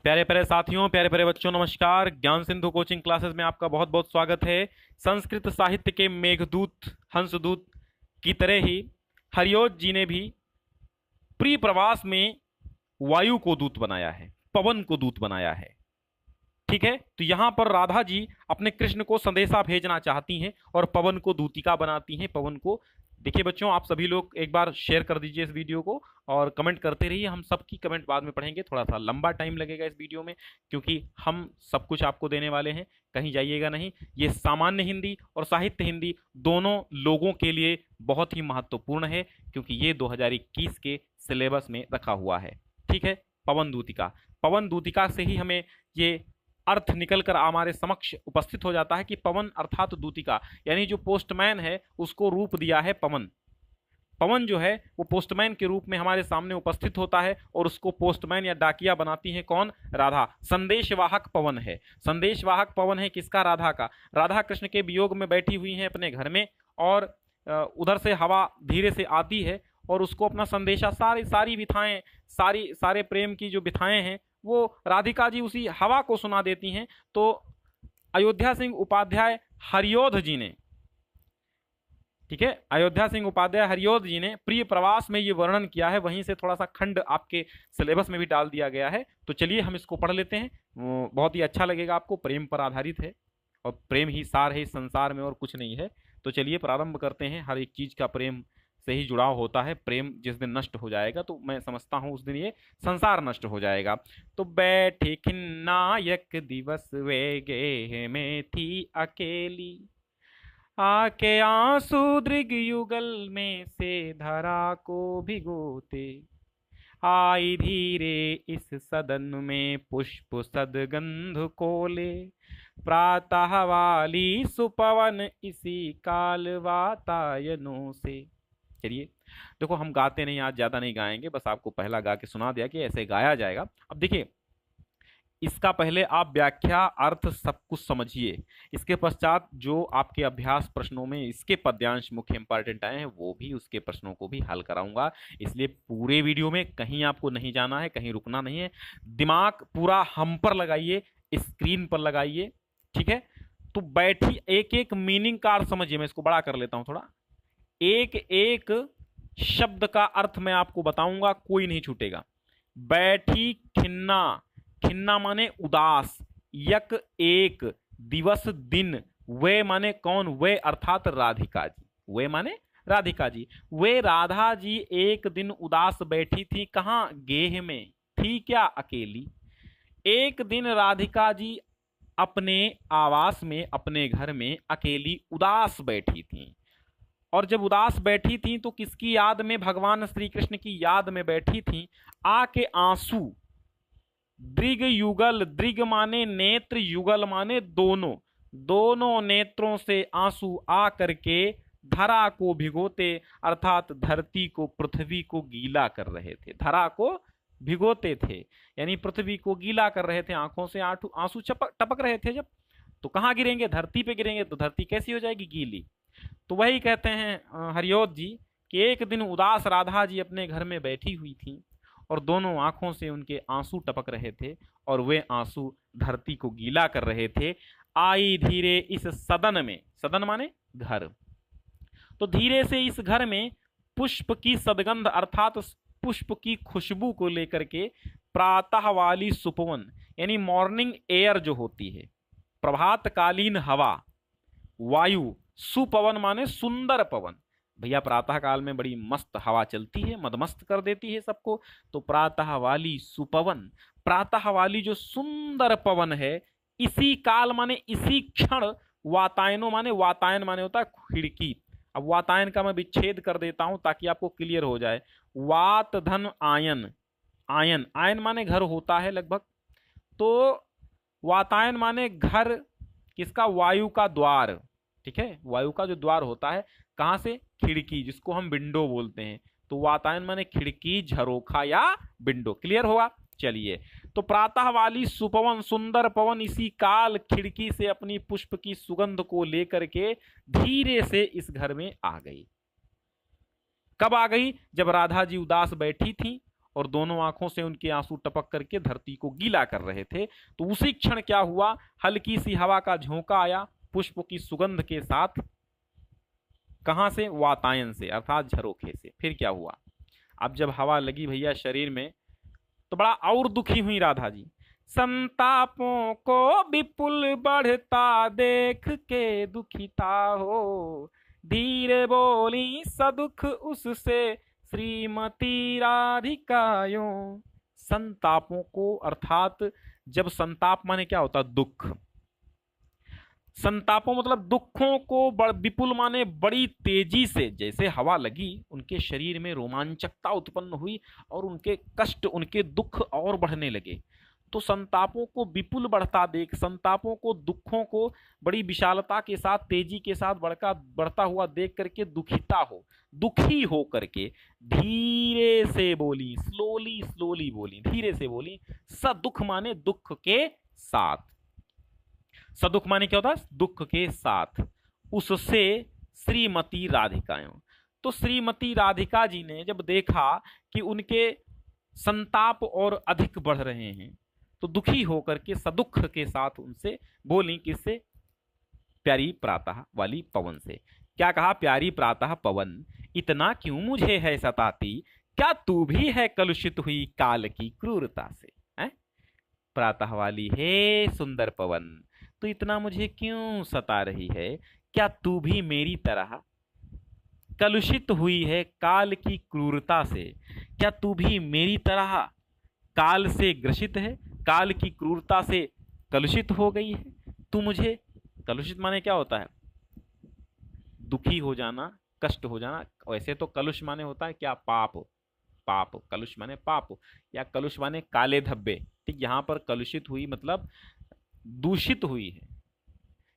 प्यारे प्यारे साथियों, प्यारे प्यारे बच्चों, नमस्कार। ज्ञान सिंधु कोचिंग क्लासेस में आपका बहुत बहुत स्वागत है। संस्कृत साहित्य के मेघदूत हंसदूत की तरह ही हरियोध जी ने भी प्रिय प्रवास में वायु को दूत बनाया है, पवन को दूत बनाया है। ठीक है, तो यहां पर राधा जी अपने कृष्ण को संदेशा भेजना चाहती हैं और पवन को दूतिका बनाती हैं। पवन को देखिए बच्चों, आप सभी लोग एक बार शेयर कर दीजिए इस वीडियो को और कमेंट करते रहिए। हम सबकी कमेंट बाद में पढ़ेंगे, थोड़ा सा लंबा टाइम लगेगा इस वीडियो में क्योंकि हम सब कुछ आपको देने वाले हैं, कहीं जाइएगा नहीं। ये सामान्य हिंदी और साहित्य हिंदी दोनों लोगों के लिए बहुत ही महत्वपूर्ण है क्योंकि ये 2021 के सिलेबस में रखा हुआ है। ठीक है, पवन दूतिका, पवन दूतिका से ही हमें ये अर्थ निकलकर हमारे समक्ष उपस्थित हो जाता है कि पवन अर्थात दूतिका, यानी जो पोस्टमैन है उसको रूप दिया है पवन। पवन जो है वो पोस्टमैन के रूप में हमारे सामने उपस्थित होता है और उसको पोस्टमैन या डाकिया बनाती है कौन? राधा। संदेशवाहक पवन है। संदेशवाहक पवन है किसका? राधा का। राधा कृष्ण के वियोग में बैठी हुई हैं अपने घर में और उधर से हवा धीरे से आती है और उसको अपना संदेशा, सारी विथाएं, सारे प्रेम की जो विथाएं हैं वो राधिका जी उसी हवा को सुना देती हैं। तो अयोध्या सिंह उपाध्याय हरियोध जी ने, ठीक है, अयोध्या सिंह उपाध्याय हरियोध जी ने प्रिय प्रवास में ये वर्णन किया है। वहीं से थोड़ा सा खंड आपके सिलेबस में भी डाल दिया गया है। तो चलिए हम इसको पढ़ लेते हैं, बहुत ही अच्छा लगेगा आपको। प्रेम पर आधारित है और प्रेम ही सार है इस संसार में और कुछ नहीं है। तो चलिए प्रारंभ करते हैं। हर एक चीज का प्रेम से ही जुड़ाव होता है। प्रेम जिस दिन नष्ट हो जाएगा तो मैं समझता हूं उस दिन ये संसार नष्ट हो जाएगा। तो बैठे खिन्नायक दिवस वे गे में थी अकेली, आके आंसू दृग युगल में से धरा को भिगोते, आई धीरे इस सदन में पुष्प सदगंध कोले, प्रातः वाली सुपवन इसी काल वातायनों से। चलिए देखो, हम गाते नहीं, आज ज्यादा नहीं गाएंगे, बस आपको पहला गा के सुना दिया कि ऐसे गाया जाएगा। अब देखिए, इसका पहले आप व्याख्या अर्थ सब कुछ समझिए। इसके पश्चात जो आपके अभ्यास प्रश्नों में इसके पद्यांश मुख्य इंपॉर्टेंट आए हैं वो भी, उसके प्रश्नों को भी हल कराऊंगा। इसलिए पूरे वीडियो में कहीं आपको नहीं जाना है, कहीं रुकना नहीं है। दिमाग पूरा हम पर लगाइए, स्क्रीन पर लगाइए। ठीक है, तो बैठी एक एक मीनिंग का अर्थ समझिए। मैं इसको बड़ा कर लेता हूं थोड़ा। एक एक शब्द का अर्थ मैं आपको बताऊंगा, कोई नहीं छूटेगा। बैठी खिन्ना, खिन्ना माने उदास, यक एक, दिवस दिन, वे माने कौन? वे अर्थात राधिका जी। वे माने राधिका जी। वे राधा जी एक दिन उदास बैठी थी। कहां? गेह में। थी क्या? अकेली। एक दिन राधिका जी अपने आवास में, अपने घर में अकेली उदास बैठी थी। और जब उदास बैठी थी तो किसकी याद में? भगवान श्री कृष्ण की याद में बैठी थी। आके आंसू, दृग युगल, दृग माने नेत्र, युगल माने दोनों, दोनों नेत्रों से आंसू आ करके धरा को भिगोते, अर्थात धरती को, पृथ्वी को गीला कर रहे थे। धरा को भिगोते थे यानी पृथ्वी को गीला कर रहे थे। आंखों से आंसू टपक रहे थे। जब तो कहां गिरेंगे? धरती पे गिरेंगे। तो धरती कैसी हो जाएगी? गीली। तो वही कहते हैं हरियोध जी कि एक दिन उदास राधा जी अपने घर में बैठी हुई थी और दोनों आंखों से उनके आंसू टपक रहे थे और वे आंसू धरती को गीला कर रहे थे। आई धीरे इस सदन में, सदन माने घर, तो धीरे से इस घर में पुष्प की सदगंध अर्थात पुष्प की खुशबू को लेकर के, प्रातः वाली सुपवन यानी मॉर्निंग एयर जो होती है, प्रभातकालीन हवा, वायु, सुपवन माने सुंदर पवन। भैया प्रातः काल में बड़ी मस्त हवा चलती है, मदमस्त कर देती है सबको। तो प्रातः वाली सुपवन, प्रातः वाली जो सुंदर पवन है, इसी काल माने इसी क्षण, वातायनो माने, वातायन माने होता है खिड़की। अब वातायन का मैं विच्छेद कर देता हूं ताकि आपको क्लियर हो जाए। वात धन आयन, आयन, आयन माने घर होता है लगभग। तो वातायन माने घर किसका? वायु का द्वार। ठीक है, वायु का जो द्वार होता है, कहां से? खिड़की, जिसको हम विंडो बोलते हैं। तो वातायन माने खिड़की, झरोखा या विंडो। क्लियर होगा? चलिए, तो प्रातः वाली सुपवन, सुंदर पवन इसी काल खिड़की से अपनी पुष्प की सुगंध को लेकर के धीरे से इस घर में आ गई। कब आ गई? जब राधा जी उदास बैठी थी और दोनों आंखों से उनके आंसू टपक करके धरती को गीला कर रहे थे। तो उसी क्षण क्या हुआ, हल्की सी हवा का झोंका आया पुष्प की सुगंध के साथ। कहां से? वातायन से, अर्थात झरोखे से। फिर क्या हुआ, अब जब हवा लगी भैया शरीर में तो बड़ा और दुखी हुई राधा जी। संतापों को विपुल बढ़ता देख के दुखिता हो, धीरे बोली सदुख उससे श्रीमती राधिकायों। संतापों को, अर्थात जब संताप माने क्या होता है? दुख। संतापों मतलब दुखों को, विपुल माने बड़ी तेजी से। जैसे हवा लगी उनके शरीर में रोमांचकता उत्पन्न हुई और उनके कष्ट, उनके दुख और बढ़ने लगे। तो संतापों को विपुल बढ़ता देख, संतापों को, दुखों को बड़ी विशालता के साथ, तेजी के साथ बढ़ता हुआ देख करके दुखिता हो, दुखी हो करके धीरे से बोली, स्लोली स्लोली बोली, धीरे से बोली। सदुख माने दुख के साथ। सदुख माने क्या होता है? दुख के साथ। उससे श्रीमती राधिकायों। तो श्रीमती राधिका जी ने जब देखा कि उनके संताप और अधिक बढ़ रहे हैं तो दुखी होकर के सदुख के साथ उनसे बोली, किससे? प्यारी प्रातः वाली पवन से। क्या कहा? प्यारी प्रातः पवन, इतना क्यों मुझे है सताती, क्या तू भी है कलुषित हुई काल की क्रूरता से? है प्रातः वाली, हे सुंदर पवन, तो इतना मुझे क्यों सता रही है? क्या तू भी मेरी तरह कलुषित हुई है काल की क्रूरता से? क्या तू भी मेरी तरह काल से ग्रसित है, काल की क्रूरता से कलुषित हो गई है? तू मुझे, कलुषित माने क्या होता है? दुखी हो जाना, कष्ट हो जाना। वैसे तो कलुष माने होता है क्या? पाप। पाप, कलुष माने पाप, या कलुष माने काले धब्बे। ठीक, यहाँ पर कलुषित हुई मतलब दूषित हुई है।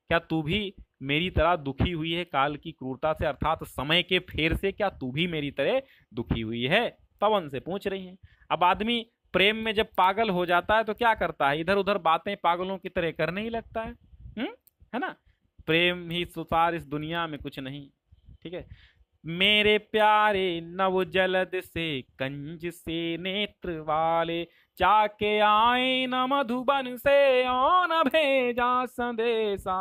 क्या तू भी मेरी तरह दुखी हुई है काल की क्रूरता से, अर्थात समय के फेर से? क्या तू भी मेरी तरह दुखी हुई है? पवन से पूछ रही हैं। अब आदमी प्रेम में जब पागल हो जाता है तो क्या करता है? इधर उधर बातें पागलों की तरह करने ही लगता है। है ना? प्रेम ही सुतार इस दुनिया में कुछ नहीं। ठीक है। मेरे प्यारे नव जलद से कंज से नेत्र वाले, जाके आए न मधुबन से और न भेजा संदेशा।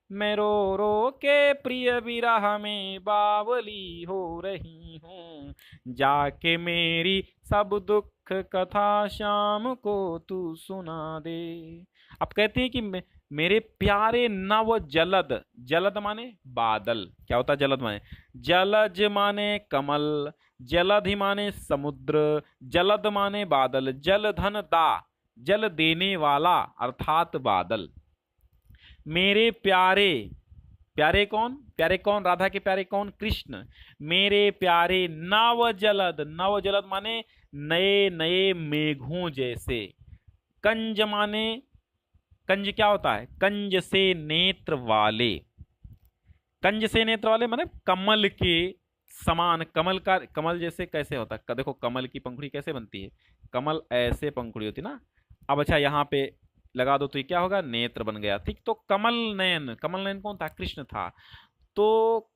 मैं रो रो के प्रिय विरह में बावली हो रही हूँ, जाके मेरी सब दुख कथा शाम को तू सुना दे। अब कहते हैं कि मेरे प्यारे नव जलद, जलद माने बादल। क्या होता है जलद माने? जलज माने कमल, जलध ही माने समुद्र, जलद माने बादल। जल धन दा, जल देने वाला अर्थात बादल। मेरे प्यारे, प्यारे कौन? प्यारे कौन? राधा के प्यारे कौन? कृष्ण। मेरे प्यारे नव जलद, नव जलद माने नए नए मेघों जैसे। कंज माने, कंज क्या होता है? कंज से नेत्र वाले। कंज से नेत्र वाले माने कमल के समान। कमल का, कमल जैसे कैसे होता है? देखो कमल की पंखुड़ी कैसे बनती है? कमल ऐसे पंखुड़ी होती ना। अब अच्छा यहाँ पे लगा दो तो ये क्या होगा? नेत्र बन गया। ठीक, तो कमल नयन, कमल नयन कौन था? कृष्ण था। तो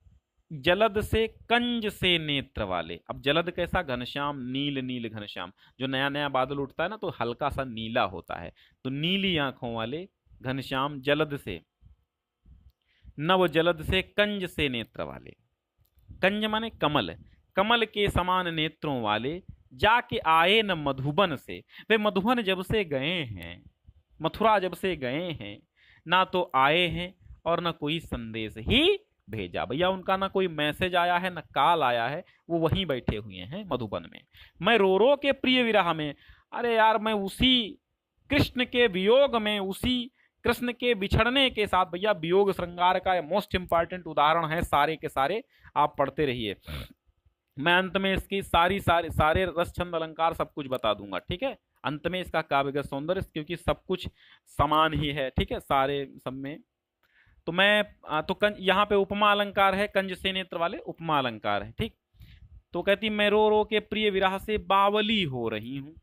जलद से, कंज से नेत्र वाले। अब जलद कैसा? घनश्याम, नील नील घनश्याम। जो नया नया बादल उठता है ना तो हल्का सा नीला होता है, तो नीली आंखों वाले घनश्याम। जलद से, नव जलद से, कंज से नेत्र वाले। कंज माने कमल, कमल के समान नेत्रों वाले। जाके आए न मधुबन से, वे मधुबन जब से गए हैं, मथुरा जब से गए हैं, ना तो आए हैं और ना कोई संदेश ही भेजा। भैया उनका ना कोई मैसेज आया है ना कॉल आया है, वो वहीं बैठे हुए हैं मधुबन में। मैं रो रो के प्रिय विरह में, अरे यार मैं उसी कृष्ण के वियोग में, उसी कृष्ण के बिछड़ने के साथ। भैया वियोग श्रृंगार का मोस्ट इंपॉर्टेंट उदाहरण है, सारे के सारे आप पढ़ते रहिए। मैं अंत में इसकी सारे रस छंद अलंकार सब कुछ बता दूंगा। ठीक है, अंत में इसका काव्यगत सौंदर्य, क्योंकि सब कुछ समान ही है। ठीक है, सारे सब में। तो मैं तो यहाँ पे उपमा अलंकार है, कंज से नेत्र वाले उपमा अलंकार है। ठीक, तो कहती मैं रो रो के प्रिय विरह से बावली हो रही हूँ,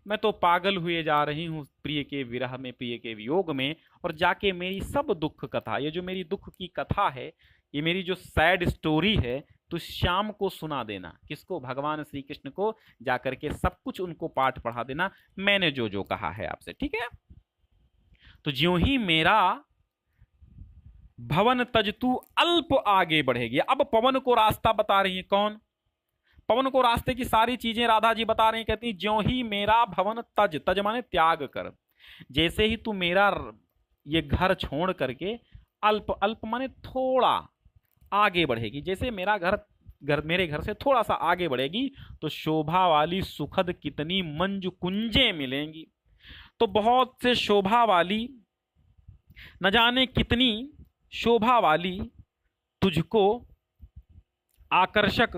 मैं तो पागल हुए जा रही हूँ प्रिय के विरह में, प्रिय के वियोग में। और जाके मेरी सब दुख कथा, ये जो मेरी दुख की कथा है, ये मेरी जो सैड स्टोरी है, तो श्याम को सुना देना। किसको? भगवान श्री कृष्ण को जाकर के सब कुछ उनको पाठ पढ़ा देना, मैंने जो जो कहा है आपसे, ठीक है। तो ज्यों ही मेरा भवन तज तू अल्प आगे बढ़ेगी। अब पवन को रास्ता बता रही है, कौन? पवन को रास्ते की सारी चीजें राधा जी बता रही हैं। कहती ज्यों ही मेरा भवन तज, तज माने त्याग कर, जैसे ही तू मेरा ये घर छोड़ करके अल्प, अल्प माने थोड़ा आगे बढ़ेगी, जैसे मेरा मेरे घर से थोड़ा सा आगे बढ़ेगी तो शोभा वाली सुखद कितनी मंजू कुंजें मिलेंगी। तो बहुत से शोभा वाली, न जाने कितनी शोभा वाली तुझको आकर्षक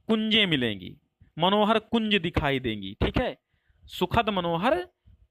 कुंजें मिलेंगी, मनोहर कुंज दिखाई देंगी, ठीक है। सुखद मनोहर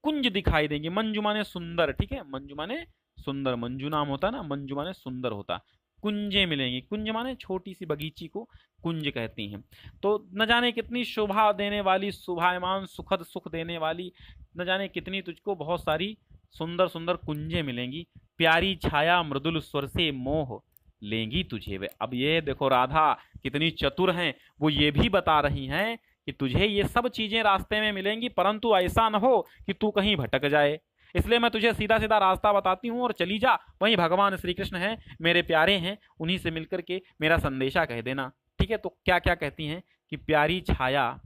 कुंज दिखाई देंगे। मंजू माने सुंदर, ठीक है, मंजू माने सुंदर, मंजू नाम होता ना, मंजू माने सुंदर होता। कुंजें मिलेंगी, कुंज माने छोटी सी बगीची को कुंज कहती हैं। तो न जाने कितनी शोभा देने वाली, शोभायमान सुखद सुख देने वाली, न जाने कितनी तुझको बहुत सारी सुंदर सुंदर कुंजें मिलेंगी। प्यारी छाया मृदुल स्वर से मोह लेंगी तुझे वे। अब ये देखो राधा कितनी चतुर हैं, वो ये भी बता रही हैं कि तुझे ये सब चीजें रास्ते में मिलेंगी, परंतु ऐसा न हो कि तू कहीं भटक जाए, इसलिए मैं तुझे सीधा सीधा रास्ता बताती हूँ और चली जा। वहीं भगवान श्री कृष्ण हैं, मेरे प्यारे हैं, उन्हीं से मिलकर के मेरा संदेशा कह देना, ठीक है। तो क्या क्या कहती हैं कि प्यारी छाया,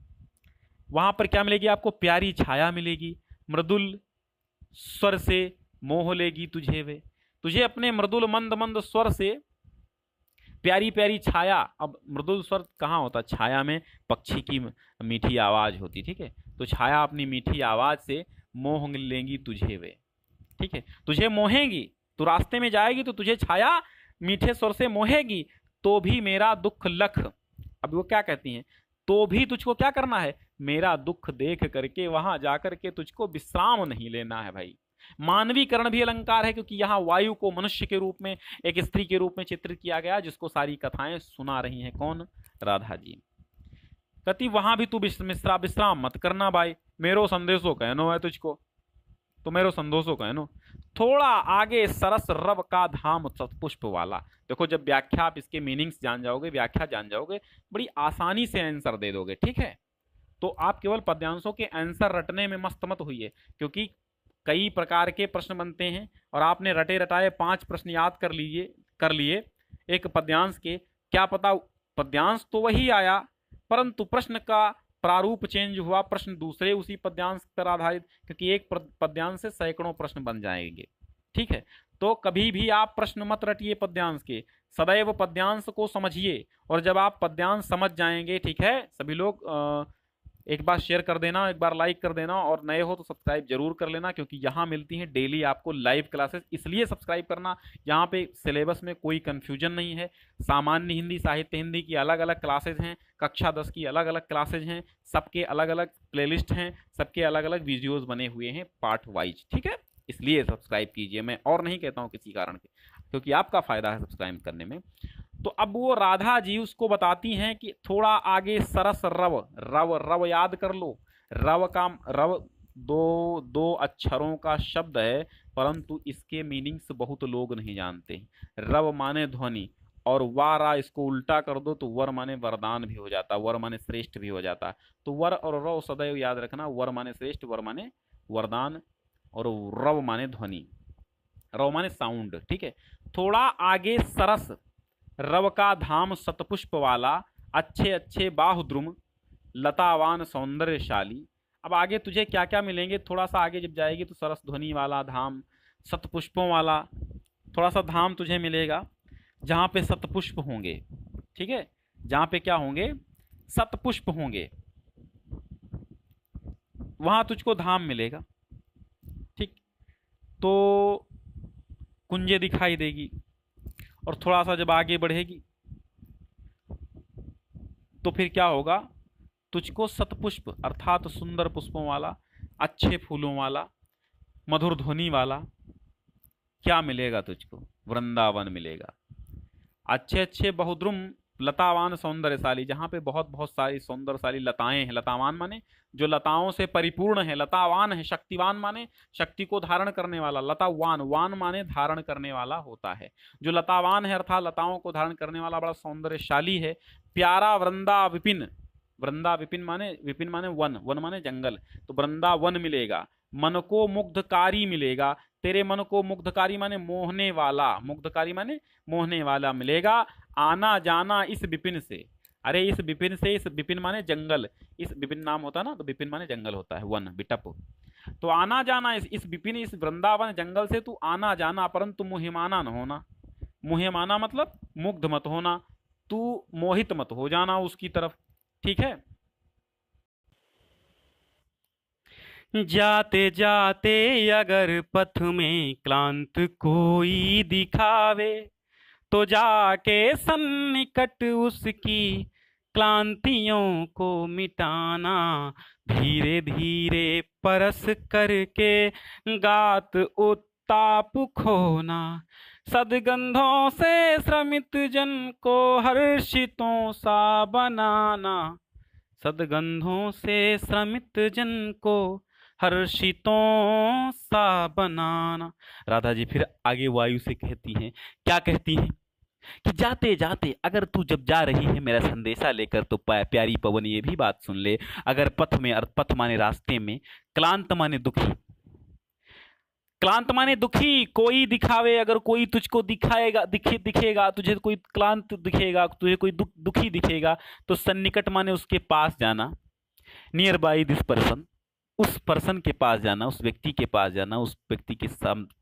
वहां पर क्या मिलेगी आपको? प्यारी छाया मिलेगी, मृदुल स्वर से मोह लेगी तुझे वे, तुझे अपने मृदुल मंद मंद स्वर से प्यारी प्यारी छाया। अब मृदुल स्वर कहाँ होता? छाया में पक्षी की मीठी आवाज होती, ठीक है। तो छाया अपनी मीठी आवाज से मोह लेंगी तुझे वे, ठीक है। तुझे मोहेंगी, तू रास्ते में जाएगी तो तुझे छाया मीठे स्वर से मोहेगी। तो भी मेरा दुख लख, अब वो क्या कहती हैं? तो भी तुझको क्या करना है? मेरा दुख देख करके वहां जाकर के तुझको विश्राम नहीं लेना है भाई। मानवीकरण भी अलंकार है, क्योंकि यहाँ वायु को मनुष्य के रूप में, एक स्त्री के रूप में चित्रित किया गया, जिसको सारी कथाएं सुना रही हैं कौन? राधा जी। कहती वहां भी तू विश्राम मत करना भाई, मेरो संदेशो कहनो है तुझको, तो मेरो संदेशो कहनो। थोड़ा आगे सरस रव का धाम सतपुष्प वाला। देखो जब व्याख्या आप इसके मीनिंग्स जान जाओगे, व्याख्या जान जाओगे, बड़ी आसानी से आंसर दे दोगे, ठीक है। तो आप केवल पद्यांशों के आंसर रटने में मस्त मत हुई, क्योंकि कई प्रकार के प्रश्न बनते हैं और आपने रटे रटाए 5 प्रश्न याद कर लिए एक पद्यांश के। क्या पता पद्यांश तो वही आया, परंतु प्रश्न का प्रारूप चेंज हुआ, प्रश्न दूसरे उसी पद्यांश पर आधारित, क्योंकि एक पद्यांश से सैकड़ों प्रश्न बन जाएंगे, ठीक है। तो कभी भी आप प्रश्न मत रटिए पद्यांश के, सदैव पद्यांश को समझिए। और जब आप पद्यांश समझ जाएंगे, ठीक है, सभी लोग एक बार शेयर कर देना, एक बार लाइक कर देना, और नए हो तो सब्सक्राइब जरूर कर लेना, क्योंकि यहाँ मिलती हैं डेली आपको लाइव क्लासेस। इसलिए सब्सक्राइब करना, यहाँ पे सिलेबस में कोई कंफ्यूजन नहीं है। सामान्य हिंदी, साहित्य हिंदी की अलग अलग क्लासेज हैं, कक्षा 10 की अलग अलग क्लासेज हैं, सबके अलग अलग प्लेलिस्ट हैं, सबके अलग अलग वीडियोज़ बने हुए हैं पार्ट वाइज, ठीक है। इसलिए सब्सक्राइब कीजिए, मैं और नहीं कहता हूँ किसी कारण के, क्योंकि आपका फायदा है सब्सक्राइब करने में। तो अब वो राधा जी उसको बताती हैं कि थोड़ा आगे सरस रव, रव रव याद कर लो। रव का रव दो अक्षरों का शब्द है, परंतु इसके मीनिंग्स बहुत लोग नहीं जानते। रव माने ध्वनि, और वारा इसको उल्टा कर दो तो वर माने वरदान भी हो जाता, वर माने श्रेष्ठ भी हो जाता। तो वर और रव सदैव याद रखना, वर माने श्रेष्ठ, वर माने वरदान, और रव माने ध्वनि, रव माने साउंड, ठीक है। थोड़ा आगे सरस रव का धाम सतपुष्प वाला, अच्छे अच्छे बाहुद्रुम लतावान सौंदर्यशाली। अब आगे तुझे क्या क्या मिलेंगे? थोड़ा सा आगे जब जाएगी तो सरस ध्वनि वाला धाम, सतपुष्पों वाला थोड़ा सा धाम तुझे मिलेगा, जहाँ पे सतपुष्प होंगे, ठीक है, जहाँ पे क्या होंगे? सतपुष्प होंगे, वहाँ तुझको धाम मिलेगा, ठीक। तो कुंजे दिखाई देगी, और थोड़ा सा जब आगे बढ़ेगी तो फिर क्या होगा? तुझको सतपुष्प अर्थात सुंदर पुष्पों वाला, अच्छे फूलों वाला, मधुर ध्वनि वाला क्या मिलेगा तुझको? वृंदावन मिलेगा। अच्छे अच्छे बहुद्रुम लतावान सौंदर्यशाली, जहाँ पे बहुत बहुत सारी सौंदर्यशाली लताएं हैं। लतावान माने जो लताओं से परिपूर्ण है, लतावान है। शक्तिवान माने शक्ति को धारण करने वाला, लतावान, वान माने धारण करने वाला होता है। जो लतावान है अर्थात लताओं को धारण करने वाला, बड़ा सौंदर्यशाली है। प्यारा वृंदा विपिन, वृंदा विपिन माने वन, वन माने जंगल, तो वृंदावन मिलेगा। मन को मुग्धकारी मिलेगा, तेरे मन को मुग्धकारी माने मोहने वाला, मुग्धकारी माने मोहने वाला मिलेगा। आना जाना इस विपिन से, अरे इस विपिन से, इस विपिन माने जंगल, इस विपिन नाम होता है ना, तो विपिन माने जंगल होता है, वन बिटप। तो आना जाना इस विपिन, इस वृंदावन जंगल से तू आना जाना, परंतु मुहिमाना न होना। मुहिमाना मतलब मुग्ध मत होना, तू मोहित मत हो जाना उसकी तरफ, ठीक है। जाते जाते अगर पथ में क्लांत कोई दिखावे, तो जाके सन्निकट उसकी क्लांतियों को मिटाना। धीरे धीरे परस करके गात उत्ताप खोना। सदगंधों से श्रमित जन को हर्षितों सा बनाना। सदगंधों से श्रमित जन को हर्षितों सा बनाना। राधा जी फिर आगे वायु से कहती हैं, क्या कहती हैं कि जाते जाते, अगर तू जब जा रही है मेरा संदेशा लेकर, तो प्यारी पवन ये भी बात सुन ले। अगर पथ में, पथ माने रास्ते में, क्लांत माने दुखी, क्लांत माने दुखी कोई दिखावे, अगर कोई तुझको दिखाएगा, दिखेगा तुझे, कोई क्लांत दिखेगा तुझे, कोई दुखी दिखेगा, तो सन्निकट माने उसके पास जाना। नियर बाई दिस पर्सन, उस पर्सन के पास जाना, उस व्यक्ति के पास जाना, उस व्यक्ति के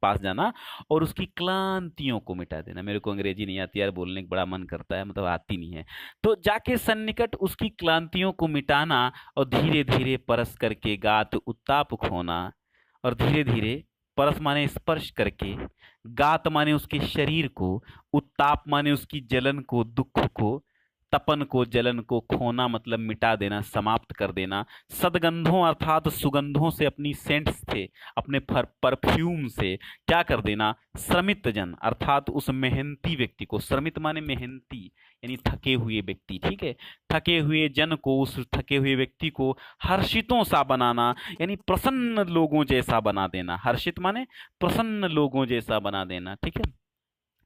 पास जाना और उसकी क्लांतियों को मिटा देना। मेरे को अंग्रेजी नहीं आती यार, बोलने का बड़ा मन करता है, मतलब आती नहीं है। तो जाके सन्निकट उसकी क्लांतियों को मिटाना और धीरे धीरे परस करके गात उत्ताप खोना। और धीरे धीरे, परस माने स्पर्श करके, गात माने उसके शरीर को, उत्ताप माने उसकी जलन को, दुख को, तपन को, जलन को, खोना मतलब मिटा देना, समाप्त कर देना। सदगंधों अर्थात सुगंधों से, अपनी सेंट्स से, अपने परफ्यूम से क्या कर देना, श्रमित जन अर्थात उस मेहनती व्यक्ति को, श्रमित माने मेहनती यानी थके हुए व्यक्ति, ठीक है, थके हुए जन को, उस थके हुए व्यक्ति को हर्षितों सा बनाना, यानी प्रसन्न लोगों जैसा बना देना। हर्षित माने प्रसन्न लोगों जैसा बना देना, ठीक है।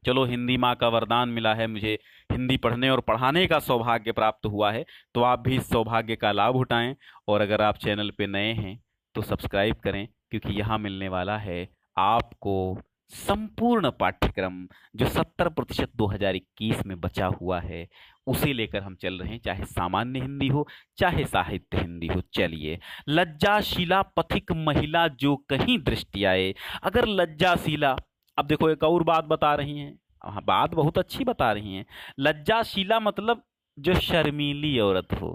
चलो, हिंदी माँ का वरदान मिला है मुझे, हिंदी पढ़ने और पढ़ाने का सौभाग्य प्राप्त हुआ है, तो आप भी इस सौभाग्य का लाभ उठाएं। और अगर आप चैनल पे नए हैं तो सब्सक्राइब करें, क्योंकि यहाँ मिलने वाला है आपको संपूर्ण पाठ्यक्रम जो 70% 2021 में बचा हुआ है, उसे लेकर हम चल रहे हैं, चाहे सामान्य हिंदी हो चाहे साहित्य हिंदी हो। चलिए, लज्जाशीला पथिक महिला जो कहीं दृष्टि आए। अगर लज्जाशीला, अब देखो एक और बात बता रही हैं, हाँ बात बहुत अच्छी बता रही हैं। लज्जाशीला मतलब जो शर्मीली औरत हो।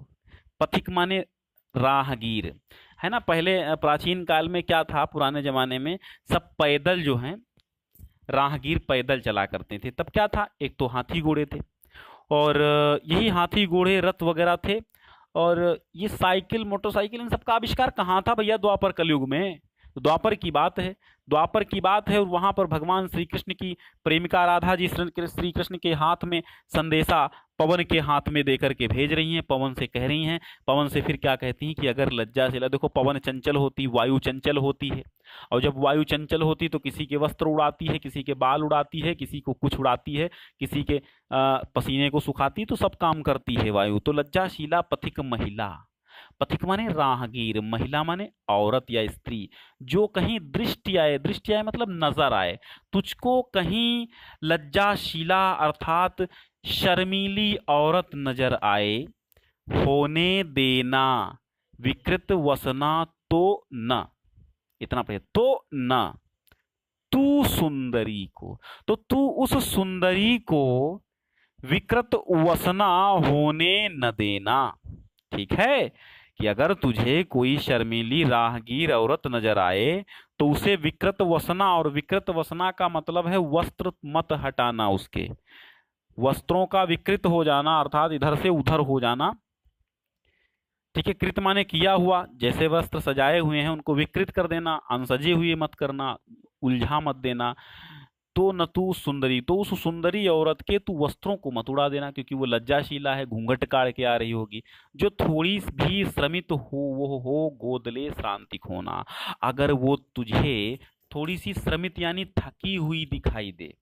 पथिक माने राहगीर, है ना। पहले प्राचीन काल में क्या था, पुराने जमाने में सब पैदल जो हैं, राहगीर पैदल चला करते थे। तब क्या था, एक तो हाथी घोड़े थे, और यही हाथी घोड़े रथ वगैरह थे, और ये साइकिल मोटरसाइकिल इन सब का आविष्कार कहाँ था भैया, द्वापर कलयुग में। तो द्वापर की बात है, द्वापर की बात है। और वहां पर भगवान श्री कृष्ण की प्रेमिका राधा जी श्री कृष्ण के हाथ में संदेशा पवन के हाथ में देकर के भेज रही हैं, पवन से कह रही हैं। पवन से फिर क्या कहती हैं कि अगर लज्जाशीला, देखो पवन चंचल होती, वायु चंचल होती है, और जब वायु चंचल होती तो किसी के वस्त्र उड़ाती है, किसी के बाल उड़ाती है, किसी को कुछ उड़ाती है, किसी के पसीने को सुखाती, तो सब काम करती है वायु। तो लज्जाशीला पथिक महिला, पथिक माने राहगीर, महिला माने औरत या स्त्री, जो कहीं दृष्टि आए, दृष्टि आए मतलब नजर आए, तुझको कहीं लज्जाशीला अर्थात शर्मीली औरत नजर आए, होने देना विकृत वसना तो न, इतना पढ़े, तो न तू सुंदरी को, तो तू उस सुंदरी को विकृत वसना होने न देना। ठीक है, कि अगर तुझे कोई शर्मीली राहगीर औरत नजर आए तो उसे विकृत वसना, और विकृत वसना का मतलब है वस्त्र मत हटाना, उसके वस्त्रों का विकृत हो जाना अर्थात इधर से उधर हो जाना। ठीक है, कृत माने किया हुआ, जैसे वस्त्र सजाए हुए हैं उनको विकृत कर देना, अनसजे हुए मत करना, उलझा मत देना। तो न तू सुंदरी, तो उस सुंदरी औरत के तू वस्त्रों को मत उड़ा देना, क्योंकि वो लज्जाशीला है, घूंघट काढ़ के आ रही होगी। जो थोड़ी भी श्रमित हो वो हो गोदले श्रांति खोना। अगर वो तुझे थोड़ी सी श्रमित यानी थकी हुई दिखाई दे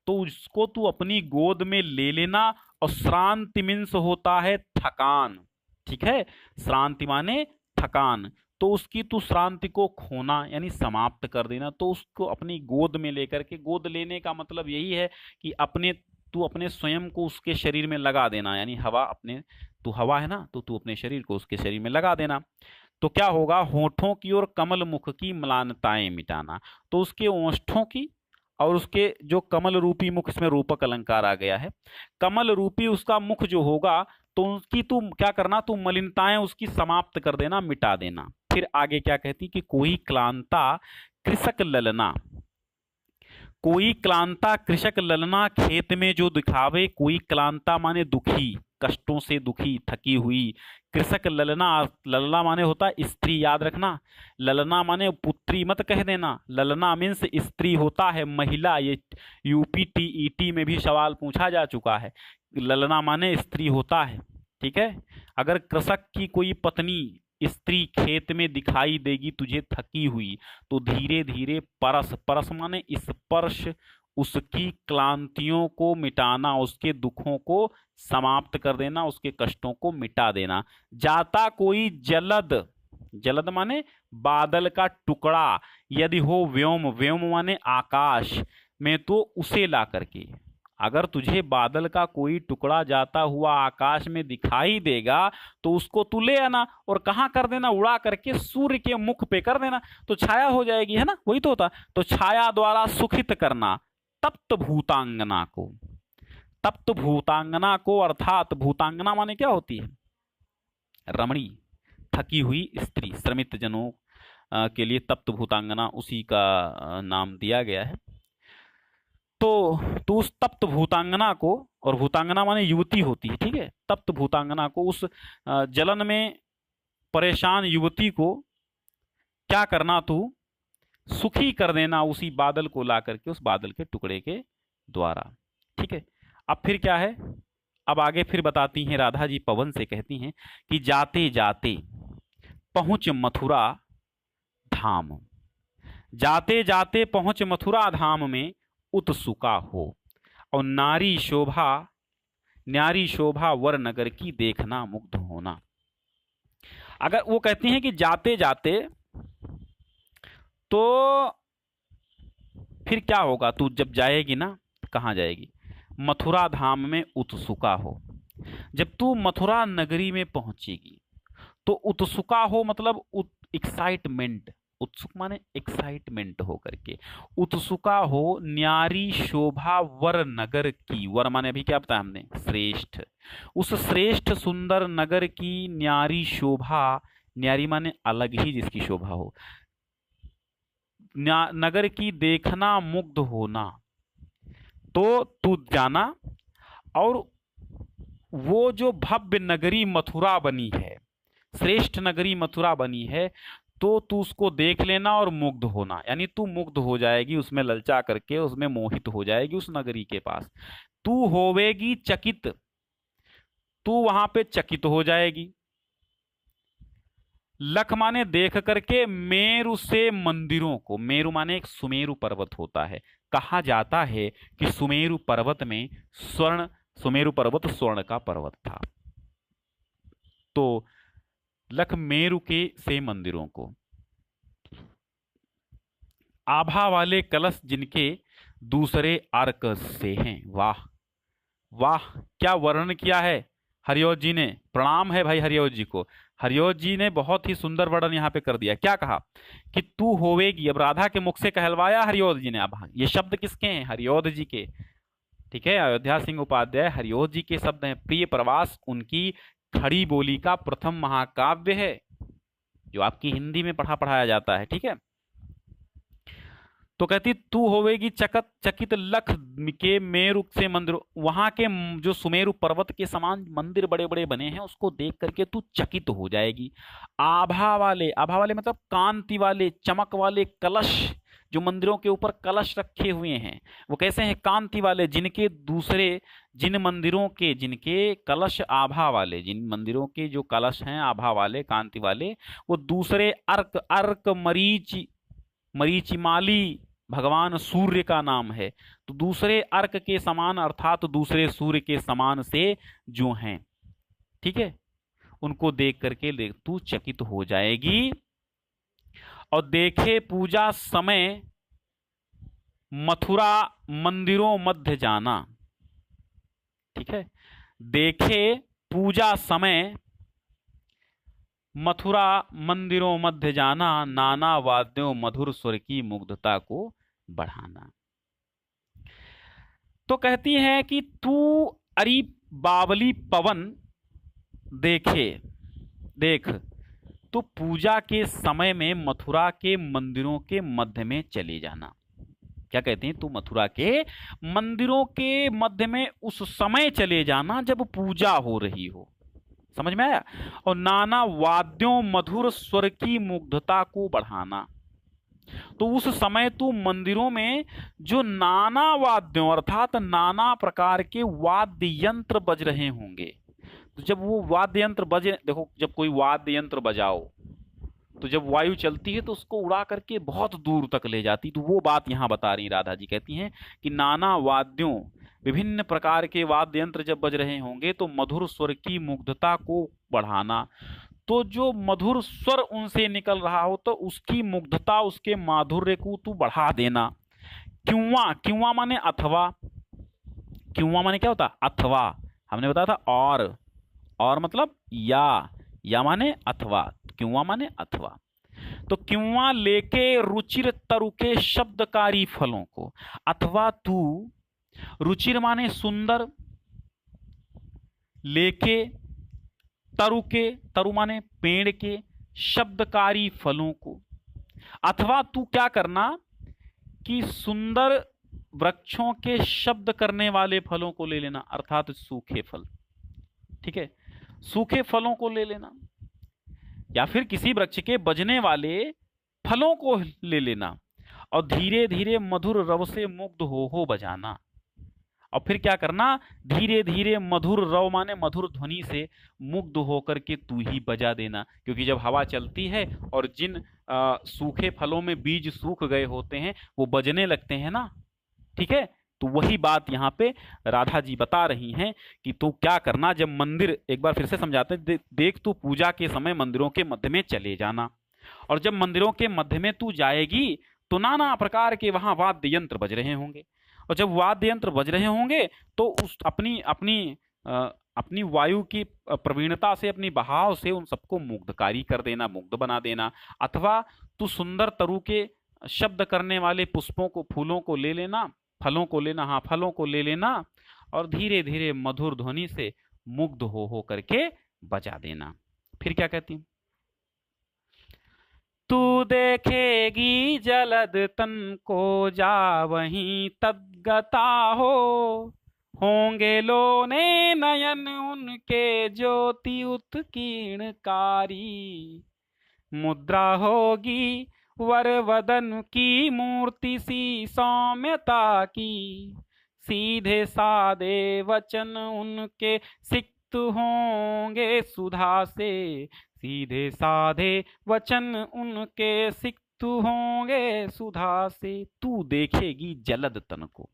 तो उसको तू अपनी गोद में ले लेना। और श्रांति मीन्स होता है थकान, ठीक है, श्रांति माने थकान। तो उसकी तू श्रांति को खोना यानी समाप्त कर देना। तो उसको अपनी गोद में लेकर के, गोद लेने का मतलब यही है कि तू अपने स्वयं को उसके शरीर में लगा देना, यानी हवा अपने, तू हवा है ना, तो तू अपने शरीर को उसके शरीर में लगा देना। तो क्या होगा, होठों की और कमल मुख की म्लानताएं मिटाना। तो उसके ओष्ठों की और उसके जो कमल रूपी मुख, इसमें रूपक अलंकार आ गया है, कमल रूपी उसका मुख जो होगा, तो उसकी तू क्या करना, तू मलिनताएं उसकी समाप्त कर देना, मिटा देना। फिर आगे क्या कहती कि कोई क्लांता कृषक ललना, कोई क्लांता कृषक ललना खेत में जो दिखावे। कोई क्लांता माने दुखी, कष्टों से दुखी, थकी हुई। कृषक ललना, ललना माने होता है स्त्री, याद रखना। ललना माने पुत्री मत कह देना, ललना मीन्स स्त्री होता है, महिला। ये यूपी टीईटी में भी सवाल पूछा जा चुका है, ललना माने स्त्री होता है, ठीक है। अगर कृषक की कोई पत्नी स्त्री खेत में दिखाई देगी तुझे थकी हुई, तो धीरे धीरे परस, परस माने स्पर्श, उसकी क्लांतियों को मिटाना, उसके दुखों को समाप्त कर देना, उसके कष्टों को मिटा देना। जाता कोई जलद, जलद माने बादल का टुकड़ा, यदि हो व्योम, व्योम माने आकाश में, तो उसे ला करके, अगर तुझे बादल का कोई टुकड़ा जाता हुआ आकाश में दिखाई देगा तो उसको तू ले आना और कहाँ कर देना, उड़ा करके सूर्य के मुख पे कर देना, तो छाया हो जाएगी, है ना, वही तो होता। तो छाया द्वारा सुखित करना तप्त भूतांगना को, तप्त भूतांगना को, अर्थात भूतांगना माने क्या होती है, रमणी, थकी हुई स्त्री, श्रमित जनों के लिए तप्त भूतांगना उसी का नाम दिया गया है। तो उस तप्त भूतांगना को, और भूतांगना माने युवती होती है, ठीक है, तप्त भूतांगना को, उस जलन में परेशान युवती को क्या करना, तू सुखी कर देना उसी बादल को ला करके, उस बादल के टुकड़े के द्वारा, ठीक है। अब फिर क्या है, अब आगे फिर बताती हैं राधा जी, पवन से कहती हैं कि जाते जाते पहुंच मथुरा धाम, जाते जाते पहुंच मथुरा धाम में उत्सुका हो, और नारी शोभा, न्यारी शोभा वर नगर की देखना मुग्ध होना। अगर वो कहती हैं कि जाते जाते, तो फिर क्या होगा, तू जब जाएगी ना, कहाँ जाएगी, मथुरा धाम में उत्सुका हो। जब तू मथुरा नगरी में पहुंचेगी तो उत्सुका हो मतलब एक्साइटमेंट, उत्सुक माने एक्साइटमेंट हो करके, उत्सुका हो न्यारी शोभा वर नगर की, वर माने अभी क्या बताया हमने, श्रेष्ठ, उस श्रेष्ठ सुंदर नगर की न्यारी शोभा, न्यारी माने अलग ही जिसकी शोभा हो, नगर की देखना मुग्ध होना। तो तू जाना, और वो जो भव्य नगरी मथुरा बनी है, श्रेष्ठ नगरी मथुरा बनी है, तो तू उसको देख लेना और मुग्ध होना, यानी तू मुग्ध हो जाएगी उसमें, ललचा करके उसमें मोहित हो जाएगी उस नगरी के पास। तू होवेगी चकित, तू वहां पे चकित हो जाएगी। लख माने देख करके, मेरु से मंदिरों को, मेरु माने एक सुमेरु पर्वत होता है, कहा जाता है कि सुमेरु पर्वत में स्वर्ण, सुमेरु पर्वत स्वर्ण का पर्वत था। तो लख मेरु के से मंदिरों को, आभा वाले कलश जिनके दूसरे अर्क से हैं। वाह वाह, क्या वर्णन किया है हरियोज जी ने, प्रणाम है भाई हरियोज जी को। हरियोज जी ने बहुत ही सुंदर वर्णन यहाँ पे कर दिया। क्या कहा कि तू होवेगी, अब राधा के मुख से कहलवाया हरियोज जी ने। अब ये शब्द किसके हैं, हरियोध जी के, ठीक है, अयोध्या सिंह उपाध्याय हरियोध जी के शब्द हैं। प्रिय प्रवास उनकी खड़ी बोली का प्रथम महाकाव्य है, जो आपकी हिंदी में पढ़ाया जाता है, ठीक है। तो कहती तू होवेगी चकित लख के मेरु से मंदिर, वहां के जो सुमेरु पर्वत के समान मंदिर बड़े बड़े बने हैं उसको देख करके तू चकित हो जाएगी। आभा वाले, आभा वाले मतलब कांति वाले, चमक वाले कलश जो मंदिरों के ऊपर कलश रखे हुए हैं वो कैसे हैं? कांति वाले, जिन मंदिरों के जिनके कलश आभा वाले, जिन मंदिरों के जो कलश हैं आभा वाले, कांति वाले, वो दूसरे अर्क अर्क मरीचिमाली भगवान सूर्य का नाम है। तो दूसरे अर्क के समान अर्थात दूसरे सूर्य के समान से जो हैं, ठीक है, उनको देख करके तू चकित हो जाएगी। और देखे पूजा समय मथुरा मंदिरों मध्य जाना, ठीक है, देखे पूजा समय मथुरा मंदिरों मध्य जाना, नाना वाद्यों मधुर स्वर की मुग्धता को बढ़ाना। तो कहती है कि तू अरी बावली पवन देख, तो पूजा के समय में मथुरा के मंदिरों के मध्य में चले जाना। क्या कहते हैं? तू मथुरा के मंदिरों के मध्य में उस समय चले जाना जब पूजा हो रही हो। समझ में आया? और नाना वाद्यों मधुर स्वर की मुग्धता को बढ़ाना, तो उस समय तू मंदिरों में जो नाना वाद्यों अर्थात नाना प्रकार के वाद्य यंत्र बज रहे होंगे, तो जब वो वाद्य यंत्र बजे, देखो जब कोई वाद्य यंत्र बजाओ तो जब वायु चलती है तो उसको उड़ा करके बहुत दूर तक ले जाती, तो वो बात यहाँ बता रही राधा जी। कहती हैं कि नाना वाद्यों, विभिन्न प्रकार के वाद्य यंत्र जब बज रहे होंगे तो मधुर स्वर की मुग्धता को बढ़ाना, तो जो मधुर स्वर उनसे निकल रहा हो तो उसकी मुग्धता, उसके माधुर्य को तू बढ़ा देना। क्यों माने अथवा, क्यों माने क्या होता? अथवा, हमने बताया था और मतलब या माने अथवा, क्यों माने अथवा। तो क्यों लेके रुचिर तरुके शब्दकारी फलों को, अथवा तू रुचिर माने सुंदर, लेके तरुके, तरु माने पेड़ के, शब्दकारी फलों को, अथवा तू क्या करना कि सुंदर वृक्षों के शब्द करने वाले फलों को ले लेना, अर्थात सूखे फल, ठीक है, सूखे फलों को ले लेना, या फिर किसी वृक्ष के बजने वाले फलों को ले लेना, और धीरे धीरे मधुर रव से मुग्ध हो बजाना। और फिर क्या करना? धीरे धीरे मधुर रव माने मधुर ध्वनि से मुग्ध होकर के तू ही बजा देना, क्योंकि जब हवा चलती है और जिन सूखे फलों में बीज सूख गए होते हैं वो बजने लगते हैं ना, ठीक है। तो वही बात यहाँ पे राधा जी बता रही हैं कि तू क्या करना, जब मंदिर, एक बार फिर से समझाते हैं, देख तू पूजा के समय मंदिरों के मध्य में चले जाना, और जब मंदिरों के मध्य में तू जाएगी तो नाना प्रकार के वहां वाद्य यंत्र बज रहे होंगे, और जब वाद्य यंत्र बज रहे होंगे तो उस अपनी वायु की प्रवीणता से, अपनी बहाव से उन सबको मुग्धकारी कर देना, मुग्ध बना देना। अथवा तू सुंदर तरु के शब्द करने वाले पुष्पों को, फूलों को ले लेना, फलों को लेना, हाँ फलों को ले लेना, और धीरे धीरे मधुर ध्वनि से मुग्ध हो करके बजा देना। फिर क्या कहती हूं? तू देखेगी जलद तन को जा वहीं तद्गता होंगे लोने नयन उनके ज्योति उत्कीर्णकारी, मुद्रा होगी वर वदन की मूर्ति सी सौम्यता की, सीधे सादे वचन उनके सिक्त होंगे सुधा से, सीधे साधे वचन उनके सिक्त होंगे सुधा से। तू देखेगी जलद तन को,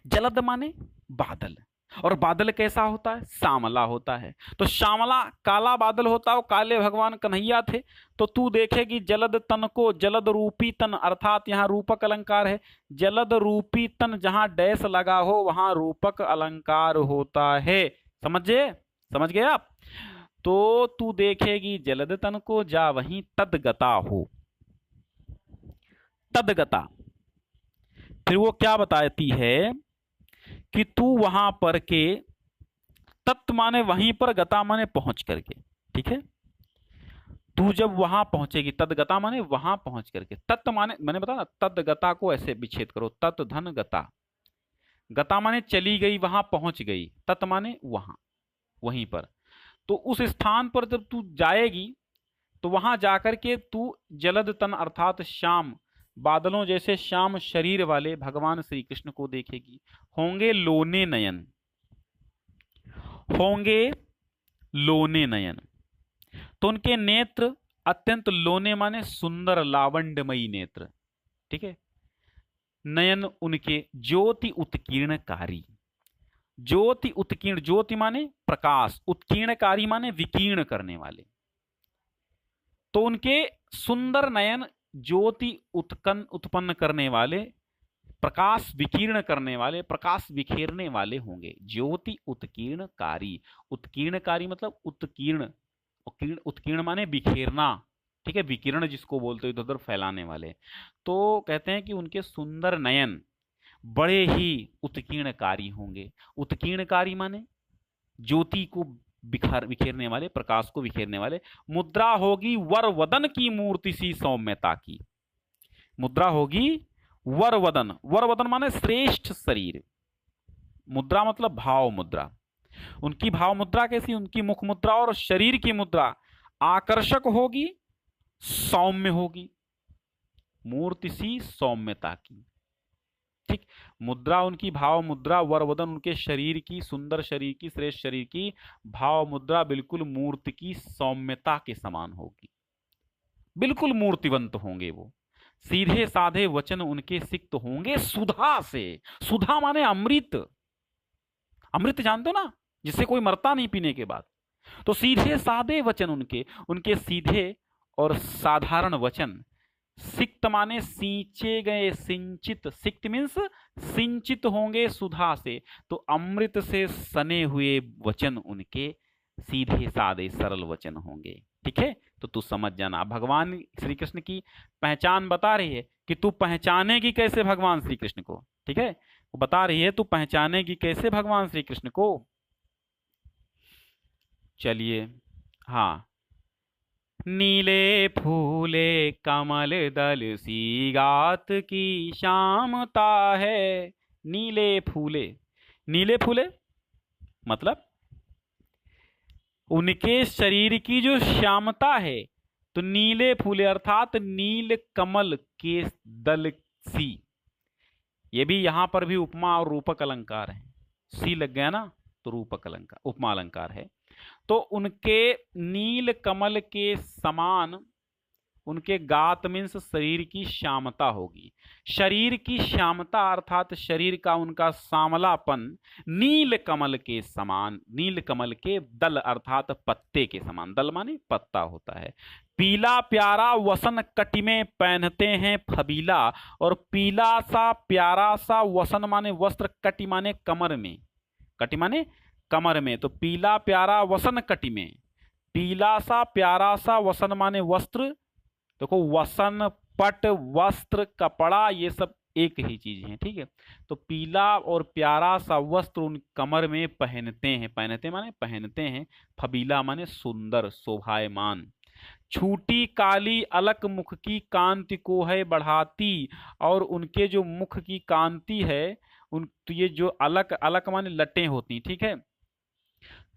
जलद माने बादल, और बादल कैसा होता है? श्यामला होता है। तो श्यामला काला बादल होता है, काले भगवान कन्हैया थे। तो तू देखेगी जलद तन को, जलद रूपी तन अर्थात यहाँ रूपक अलंकार है, जलद रूपी तन, जहां डैश लगा हो वहां रूपक अलंकार होता है। समझ गए आप? तो तू देखेगी जलद तन को जा वहीं तद्गता हो, तद्गता। फिर वो क्या बताती है कि तू वहां पर के, तत् माने वहीं पर, गता माने पहुंच करके, ठीक है। तू जब वहां पहुंचेगी, तद्गता माने वहां पहुंच करके, तत् माने मैंने बताया ना, तद्गता को ऐसे विच्छेद करो, तत् धन गता, गता माने चली गई, वहां पहुंच गई, तत् माने वहां, वहीं पर। तो उस स्थान पर जब तू जाएगी तो वहां जाकर के तू जलद तन अर्थात श्याम बादलों जैसे श्याम शरीर वाले भगवान श्री कृष्ण को देखेगी। होंगे लोने नयन, होंगे लोने नयन, तो उनके नेत्र अत्यंत लोने माने सुंदर लावण्यमयी नेत्र, ठीक है। नयन उनके ज्योति उत्कीर्णकारी, ज्योति उत्कीर्ण, ज्योति माने प्रकाश, उत्कीर्णकारी माने विकीर्ण करने वाले। तो उनके सुंदर नयन ज्योति उत्पन्न करने वाले, प्रकाश विकीर्ण करने वाले, प्रकाश बिखेरने वाले होंगे। ज्योति उत्कीर्णकारी, उत्कीर्णकारी मतलब उत्कीर्ण, उत्कीर्ण माने बिखेरना, ठीक है, विकिरण जिसको बोलते हो इधर उधर फैलाने वाले। तो कहते हैं कि उनके सुंदर नयन बड़े ही उत्कीर्णकारी होंगे। उत्कीर्णकारी माने ज्योति को बिखेरने वाले, प्रकाश को बिखेरने वाले। मुद्रा होगी वर वदन की मूर्ति सी सौम्यता की, मुद्रा होगी वर वदन, वर वदन माने श्रेष्ठ शरीर, मुद्रा मतलब भाव मुद्रा। उनकी भाव मुद्रा कैसी, उनकी मुख मुद्रा और शरीर की मुद्रा आकर्षक होगी, सौम्य होगी, मूर्ति सी सौम्यता की, ठीक। मुद्रा उनकी भाव मुद्रा, वरवदन उनके शरीर की, सुंदर शरीर की, श्रेष्ठ शरीर की भाव मुद्रा बिल्कुल मूर्ति की सौम्यता के समान होगी, बिल्कुल मूर्तिवंत होंगे वो। सीधे साधे वचन उनके सिक्त होंगे सुधा से, सुधा माने अमृत, अमृत जानते हो ना, जिससे कोई मरता नहीं पीने के बाद। तो सीधे साधे वचन उनके, उनके सीधे और साधारण वचन। सिक्त माने सींचे गए, सिंचित, सिक्त मीन्स सिंचित होंगे सुधा से, तो अमृत से सने हुए वचन उनके सीधे साधे सरल वचन होंगे, ठीक है। तो तू समझ जाना, भगवान श्री कृष्ण की पहचान बता रही है कि तू पहचानेगी कैसे भगवान श्री कृष्ण को, ठीक है, वो बता रही है तू पहचानेगी कैसे भगवान श्री कृष्ण को। चलिए, हाँ, नीले फूले कमल दल सी गात की श्यामता है। नीले फूले, नीले फूले मतलब उनके शरीर की जो श्यामता है, तो नीले फूले अर्थात नील कमल के दल सी। ये भी यहां पर भी उपमा और रूपक अलंकार है, सी लग गया ना तो रूपक अलंकार, उपमा अलंकार है। तो उनके नील कमल के समान उनके गात मीन्स शरीर की श्यामता होगी। शरीर की श्यामता अर्थात शरीर का उनका श्यामलापन नील कमल के समान, नील कमल के दल अर्थात पत्ते के समान, दल माने पत्ता होता है। पीला प्यारा वसन कटि में पहनते हैं फबीला, और पीला सा प्यारा सा वसन माने वस्त्र, कटि माने कमर में, कटि माने कमर में, तो पीला प्यारा वसन कटि में, पीला सा प्यारा सा वसन माने वस्त्र। देखो वसन, पट, वस्त्र, कपड़ा ये सब एक ही चीज है, ठीक है। तो पीला और प्यारा सा वस्त्र उन कमर में पहनते हैं, पहनते माने पहनते हैं, फबीला माने सुंदर शोभायमान। छूटी काली अलक मुख की कांति को है बढ़ाती, और उनके जो मुख की कांति है उन, तो ये जो अलक, अलक माने लटें होती, ठीक है।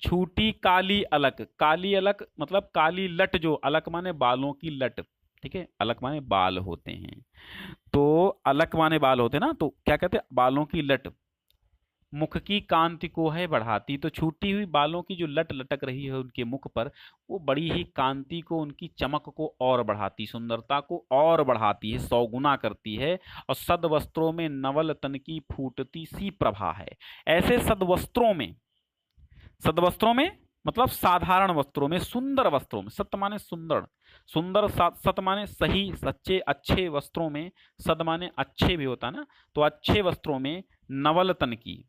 छूटी काली अलक, काली अलक मतलब काली लट, जो अलक माने बालों की लट, ठीक है, अलक माने बाल होते हैं, तो अलक माने बाल होते हैं ना, तो क्या कहते हैं, बालों की लट। मुख की कांति को है बढ़ाती, तो छूटी हुई बालों की जो लट लटक रही है उनके मुख पर, वो बड़ी ही कांति को, उनकी चमक को और बढ़ाती, सुंदरता को और बढ़ाती है, 100 गुना करती है। और सदवस्त्रों में नवल तन की फूटती सी प्रभा है। ऐसे सदवस्त्रों में, सदवस्त्रों में मतलब साधारण वस्त्रों में, सुंदर वस्त्रों में, सत माने सुंदर, सुंदर, सत माने सही, सच्चे, अच्छे वस्त्रों में, सद माने अच्छे भी होता है ना, तो अच्छे वस्त्रों में नवल तन की,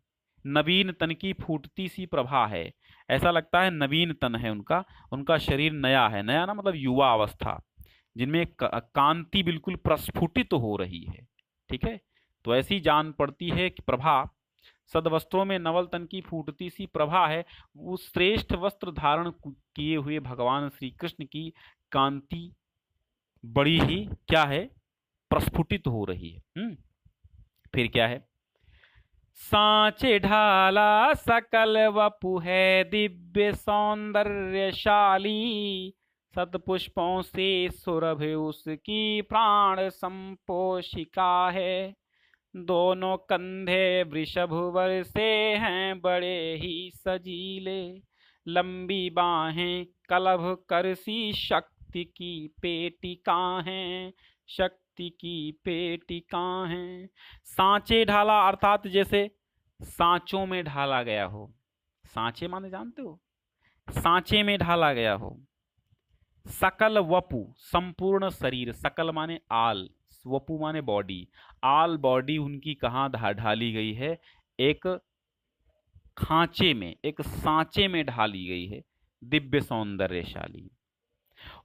नवीन तन की फूटती सी प्रभा है। ऐसा लगता है नवीन तन है उनका, उनका शरीर नया है, नया ना मतलब युवा अवस्था, जिनमें कांति बिल्कुल प्रस्फुटित हो रही है, ठीक है। तो ऐसी जान पड़ती है कि प्रभा, सदवस्त्रों में नवल तन की फूटती सी प्रभा है। उस श्रेष्ठ वस्त्र धारण किए हुए भगवान श्री कृष्ण की कांति बड़ी ही क्या है, प्रस्फुटित हो रही है। फिर क्या है, सांचे ढाला सकल वपु है दिव्य सौंदर्यशाली, सतपुष्पों से सुरभ उसकी प्राण संपोषिका है। दोनों कंधे वृषभवर से हैं बड़े ही सजीले। लंबी बाहें कलभ करसी शक्ति की पेटिका हैं, शक्ति की पेटिका हैं। सांचे ढाला अर्थात जैसे सांचों में ढाला गया हो। सांचे माने जानते हो, सांचे में ढाला गया हो। सकल वपु संपूर्ण शरीर, सकल माने आल, वपु माने बॉडी, आल बॉडी उनकी कहाँ ढाली गई है? एक खांचे में, एक सांचे में ढाली गई है, दिव्य सौंदर्यशाली।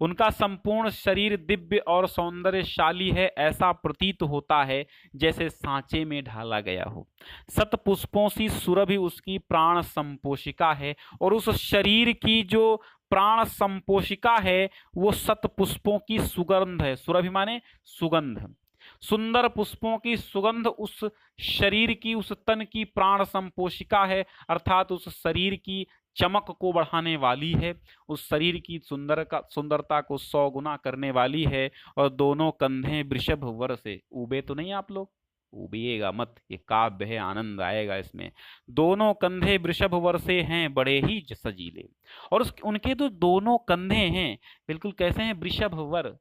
उनका संपूर्ण शरीर दिव्य और सौंदर्यशाली है, ऐसा प्रतीत होता है जैसे सांचे में ढाला गया हो। सतपुष्पों सी सुरभि उसकी प्राण संपोषिका है, और उस शरीर की जो प्राण संपोषिका है वो सतपुष्पों की सुगंध है। सुरभि माने सुगंध, सुंदर पुष्पों की सुगंध उस शरीर की, उस तन की प्राण संपोषिका है, अर्थात उस शरीर की चमक को बढ़ाने वाली है, उस शरीर की सुंदरता को 100 गुना करने वाली है। और दोनों कंधे वृषभ वर से, उबे तो नहीं आप लोग, उबिएगा मत, ये काव्य है, आनंद आएगा इसमें। दोनों कंधे वृषभ वर से हैं बड़े ही सजीले, और उनके तो दोनों कंधे हैं बिल्कुल कैसे हैं? वृषभ वर,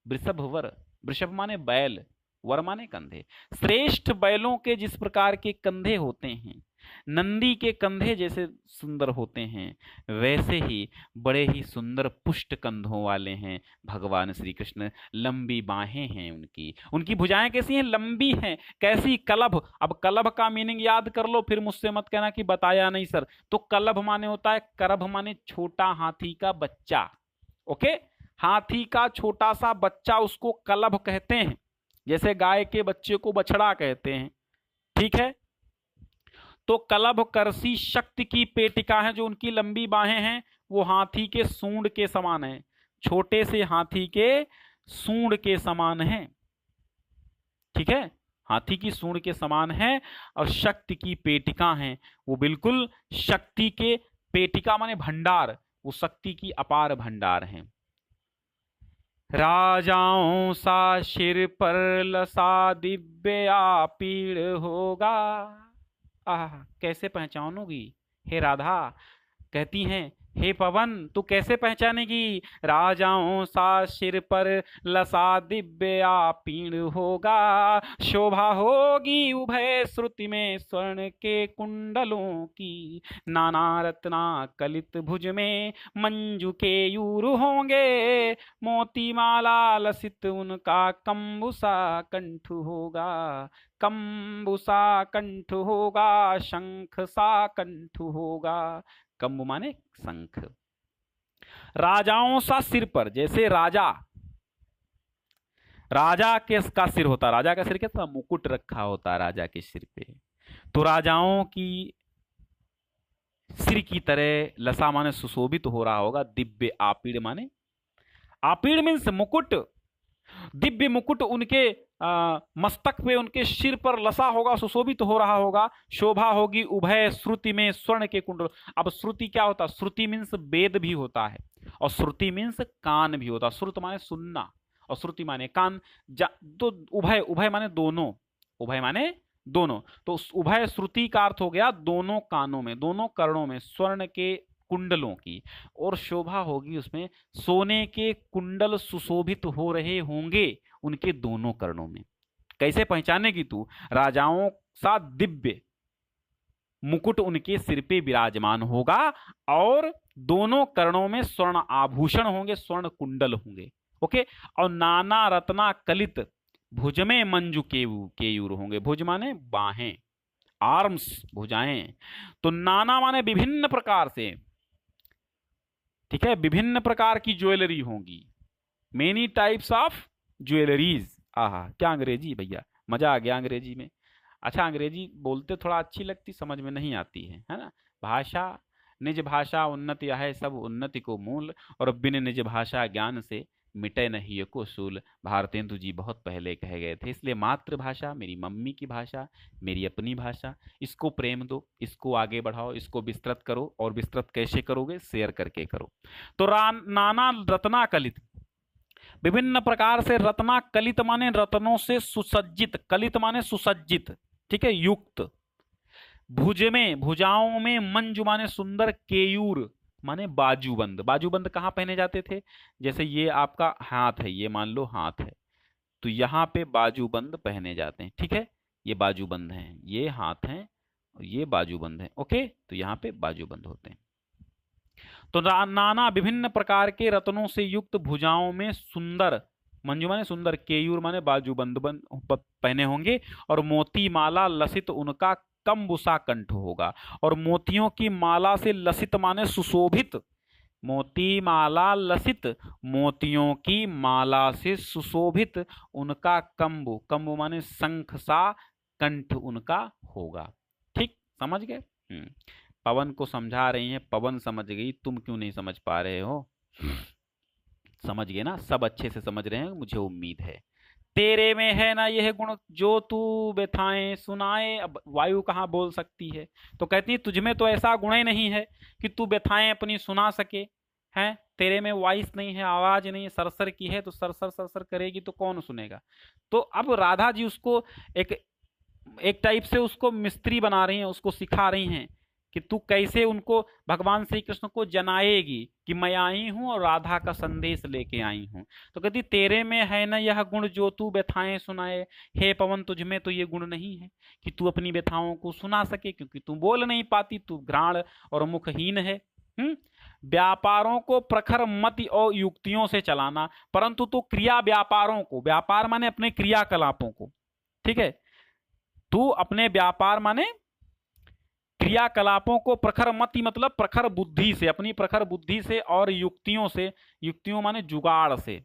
वृषभ वर, वृषभ माने बैल, वर माने कंधे। श्रेष्ठ बैलों के जिस प्रकार के कंधे होते हैं, नंदी के कंधे जैसे सुंदर होते हैं, वैसे ही बड़े ही सुंदर पुष्ट कंधों वाले हैं भगवान श्री कृष्ण। लंबी बाहें हैं उनकी, उनकी भुजाएं कैसी हैं? लंबी हैं। कैसी? कलभ। अब कलभ का मीनिंग याद कर लो, फिर मुझसे मत कहना कि बताया नहीं सर। तो कलभ माने होता है, करभ माने छोटा हाथी का बच्चा। ओके, हाथी का छोटा सा बच्चा उसको कलभ कहते हैं, जैसे गाय के बच्चे को बछड़ा कहते हैं। ठीक है, तो कलभ करसी शक्ति की पेटिका है। जो उनकी लंबी बाहें हैं वो हाथी के सूंड के समान है, छोटे से हाथी के सूंड के समान है। ठीक है, हाथी की सूंड के समान है। और शक्ति की पेटिका है, वो बिल्कुल शक्ति के, पेटिका माने भंडार, वो शक्ति की अपार भंडार है। राजाओं सा सिर पर लसा दिव्य आपीड़ होगा। कैसे पहचानोगी हे राधा? कहती हैं हे पवन तू कैसे पहचानेगी? राजाओं सा सिर पर लसा दिव्य आपीड़ होगा, शोभा होगी उभय श्रुति में स्वर्ण के कुंडलों की, नाना रत्ना कलित भुज में मंजू के यूर होंगे, मोती माला लसित उनका कंबुसा कंठ होगा, कंबुसा कंठ होगा, शंख सा कंठ होगा। कंबु माने शंख। राजाओं सा सिर पर, जैसे राजा, राजा का सिर होता, राजा का सिर क्या, मुकुट रखा होता राजा के सिर पे, तो राजाओं की सिर की तरह लसा माने सुशोभित हो रहा होगा। दिव्य आपीड़ माने, आपीड़ मीन्स मुकुट, दिव्य मुकुट उनके मस्तक पे, उनके सिर पर लसा होगा, सुशोभित हो रहा होगा। शोभा होगी उभय श्रुति में स्वर्ण के कुंडल। अब श्रुति क्या होता है? श्रुति मीन्स वेद भी होता है, और श्रुति मीन्स कान भी होता है। श्रुत माने सुनना और श्रुति माने कान। तो उभय, उभय माने दोनों, उभय माने दोनों। तो उभय श्रुति का अर्थ हो गया दोनों कानों में, दोनों कर्णों में स्वर्ण के कुंडलों की, और शोभा होगी उसमें, सोने के कुंडल सुशोभित हो रहे होंगे उनके दोनों कर्णों में। कैसे पहचानेगी तू? राजाओं सा दिव्य मुकुट उनके सिर पे विराजमान होगा, और दोनों कर्णों में स्वर्ण आभूषण होंगे, स्वर्ण कुंडल होंगे। ओके, और नाना रत्ना कलित भुज में मंजू केयूर होंगे। भुज माने बाहें, आर्म्स, भुजाएं। तो नाना माने विभिन्न प्रकार से, ठीक है, विभिन्न प्रकार की ज्वेलरी होंगी, मेनी टाइप्स ऑफ ज्वेलरीज। आहा, क्या अंग्रेजी भैया, मजा आ गया अंग्रेजी में। अच्छा, अंग्रेजी बोलते थोड़ा अच्छी लगती, समझ में नहीं आती है ना। भाषा, निज भाषा उन्नति है सब उन्नति को मूल, और बिन निज भाषा ज्ञान से मिटे नहीं को सूल, भारतेंदु जी बहुत पहले कह गए थे। इसलिए मातृभाषा, मेरी मम्मी की भाषा, मेरी अपनी भाषा, इसको प्रेम दो, इसको आगे बढ़ाओ, इसको विस्तृत करो। और विस्तृत कैसे करोगे? शेयर करके करो। तो नाना रत्ना कलित, विभिन्न प्रकार से रत्ना कलित माने रत्नों से सुसज्जित, कलित माने सुसज्जित, ठीक है, युक्त। भुज में, भुजाओं में, मंजु माने सुंदर, केयूर माने बाजूबंद। बाजूबंद कहाँ पहने जाते थे? जैसे ये आपका हाथ है, ये मान लो हाथ है, तो यहाँ पे बाजूबंद पहने जाते हैं, ठीक है। ये बाजूबंद हैं, ये हाथ हैं, और ये बाजूबंद हैं, ओके। तो यहाँ पे बाजूबंद होते हैं। तो नाना विभिन्न प्रकार के रत्नों से युक्त भुजाओं में सुंदर, मंजू माने सुंदर, केयूर माने बाजूबंद पहने होंगे, और मोती माला लसित उनका कंबुसा कंठ होगा। और मोतियों की माला से लसित माने सुशोभित, मोती माला लसित, मोतियों की माला से सुशोभित उनका कंबु, कंबु माने शंख सा कंठ उनका होगा। ठीक, समझ गए? पवन को समझा रही हैं, पवन समझ गई, तुम क्यों नहीं समझ पा रहे हो? समझ गए ना? सब अच्छे से समझ रहे हैं, मुझे उम्मीद है। तेरे में है ना यह गुण जो तू व्यथाएं सुनाए। अब वायु कहाँ बोल सकती है? तो कहती है तुझ में तो ऐसा गुण ही नहीं है कि तू व्यथाएं अपनी सुना सके, हैं? तेरे में वॉइस नहीं है, आवाज नहीं है, सरसर की है, तो सरसर सरसर करेगी तो कौन सुनेगा? तो अब राधा जी उसको एक टाइप से उसको मिस्त्री बना रही हैं, उसको सिखा रही हैं कि तू कैसे उनको, भगवान श्री कृष्ण को जनाएगी कि मैं आई हूं और राधा का संदेश लेके आई हूं। तो कहती तेरे में है ना यह गुण जो तू व्यथाएं सुनाए। हे पवन, तुझ में तो ये गुण नहीं है कि तू अपनी व्यथाओं को सुना सके, क्योंकि तू बोल नहीं पाती, तू घ्राण और मुखहीन है। व्यापारों को प्रखर मति और युक्तियों से चलाना, परंतु तू क्रिया व्यापारों को, व्यापार माने अपने क्रियाकलापों को, ठीक है, तू अपने व्यापार माने क्रियाकलापों को प्रखर मति मतलब प्रखर बुद्धि से, अपनी प्रखर बुद्धि से और युक्तियों से, युक्तियों माने जुगाड़ से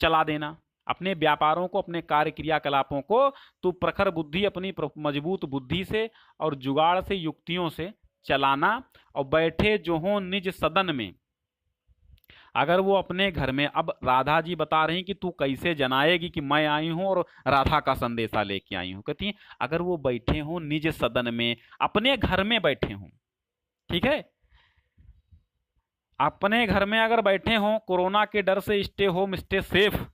चला देना। अपने व्यापारों को, अपने कार्य क्रियाकलापों को तू प्रखर बुद्धि, अपनी मजबूत बुद्धि से और जुगाड़ से, युक्तियों से चलाना। और बैठे जो हो निज सदन में, अगर वो अपने घर में, अब राधा जी बता रही कि तू कैसे जनाएगी कि मैं आई हूं और राधा का संदेशा लेके आई हूं। कहती है अगर वो बैठे हों निज सदन में, अपने घर में बैठे हों, ठीक है, अपने घर में अगर बैठे हों, कोरोना के डर से स्टे होम स्टे सेफ,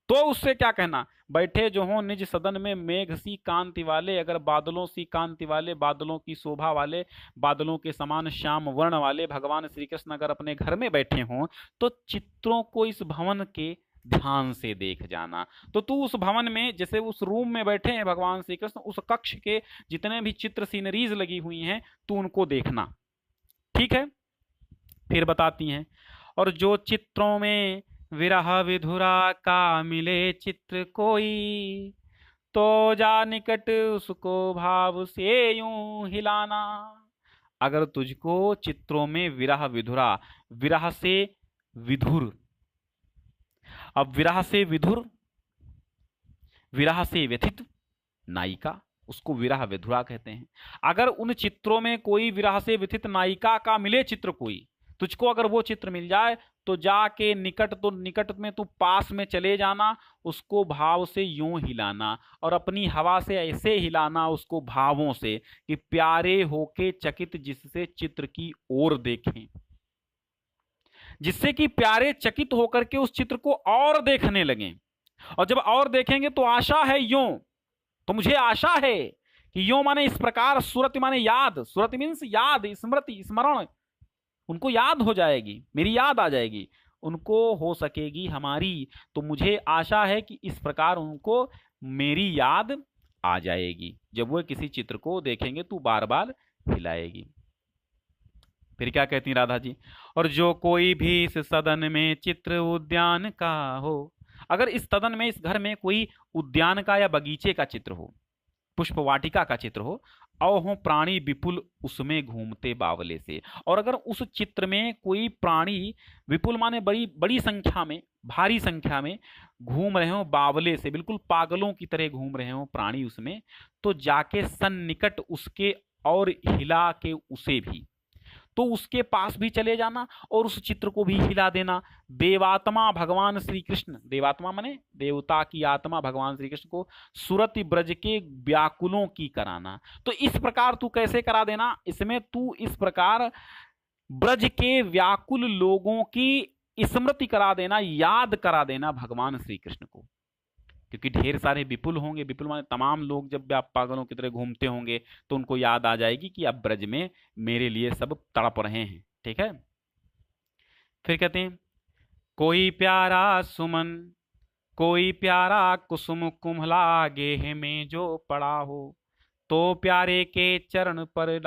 तो उससे क्या कहना? बैठे जो हों निज सदन में, मेघ सी कांति वाले, अगर बादलों सी कांति वाले, बादलों की शोभा वाले, बादलों के समान श्याम वर्ण वाले भगवान श्री कृष्ण अगर अपने घर में बैठे हों, तो चित्रों को इस भवन के ध्यान से देख जाना। तो तू उस भवन में, जैसे उस रूम में बैठे हैं भगवान श्री कृष्ण, उस कक्ष के जितने भी चित्र सीनरीज लगी हुई हैं, तू उनको देखना, ठीक है। फिर बताती हैं, और जो चित्रों में विरह विधुरा का मिले चित्र कोई, तो जा निकट उसको भाव से यूं हिलाना। अगर तुझको चित्रों में विरह विधुरा, विरह से विधुर, अब विरह से विधुर, विरह से व्यथित नायिका, उसको विरह विधुरा कहते हैं। अगर उन चित्रों में कोई विरह से व्यथित नायिका का मिले चित्र कोई, तुझको अगर वो चित्र मिल जाए, तो जाके निकट, तो निकट में तू पास में चले जाना, उसको भाव से यूं हिलाना, और अपनी हवा से ऐसे हिलाना उसको भावों से कि प्यारे होके चकित जिससे चित्र की ओर देखें, जिससे कि प्यारे चकित होकर के उस चित्र को और देखने लगें। और जब और देखेंगे तो आशा है यूं, तो मुझे आशा है कि यूं माने इस प्रकार, सुरति माने याद, सुरति मीन्स याद, स्मृति, स्मरण, उनको याद हो जाएगी, मेरी याद आ जाएगी, उनको हो सकेगी हमारी। तो मुझे आशा है कि इस प्रकार उनको मेरी याद आ जाएगी। जब वो किसी चित्र को देखेंगे तो बार बार हिलाएगी। फिर क्या कहती राधा जी, और जो कोई भी इस सदन में चित्र उद्यान का हो, अगर इस सदन में, इस घर में कोई उद्यान का या बगीचे का चित्र हो, पुष्प वाटिका का चित्र हो, और हो प्राणी विपुल उसमें घूमते बावले से, और अगर उस चित्र में कोई प्राणी, विपुल माने बड़ी बड़ी संख्या में, भारी संख्या में घूम रहे हो बावले से, बिल्कुल पागलों की तरह घूम रहे हो प्राणी उसमें, तो जाके सन्निकट उसके और हिला के उसे भी, तो उसके पास भी चले जाना और उस चित्र को भी हिला देना। देवात्मा भगवान श्री कृष्ण, देवात्मा माने देवता की आत्मा भगवान श्री कृष्ण को सुरति ब्रज के व्याकुलों की कराना। तो इस प्रकार तू कैसे करा देना, इसमें तू इस प्रकार ब्रज के व्याकुल लोगों की स्मृति करा देना, याद करा देना भगवान श्री कृष्ण को, क्योंकि ढेर सारे विपुल होंगे, विपुल माने तमाम लोग जब आप पागलों की तरह घूमते होंगे तो उनको याद आ जाएगी कि अब ब्रज में मेरे लिए सब तड़प रहे हैं। ठीक है, फिर कहते हैं कोई प्यारा सुमन, कोई प्यारा कुसुम कुम्हला गेह में जो पड़ा हो, तो प्यारे के चरण पर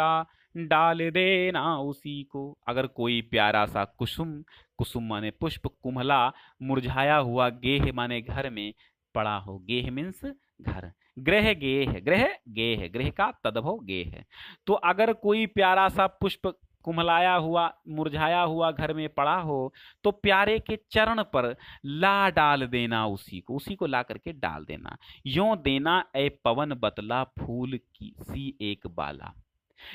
डाल देना उसी को। अगर कोई प्यारा सा कुसुम, कुसुम माने पुष्प, कुम्हला मुरझाया हुआ, गेह माने घर में पड़ा हो, गेह मीन्स घर, ग्रह गेह, ग्रह गेह, ग्रह का तद्भव गेह। तो अगर कोई प्यारा सा पुष्प कुम्हलाया हुआ मुरझाया हुआ घर में पड़ा हो तो प्यारे के चरण पर ला डाल देना उसी को, उसी को ला करके डाल देना। यों देना ए पवन बतला फूल की सी एक बाला,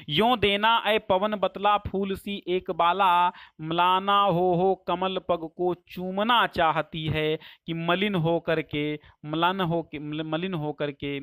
यों देना ए पवन बतला फूल सी एक बाला, मलाना हो कमल पग को चूमना चाहती है कि मलिन हो करके, मलिन हो करके,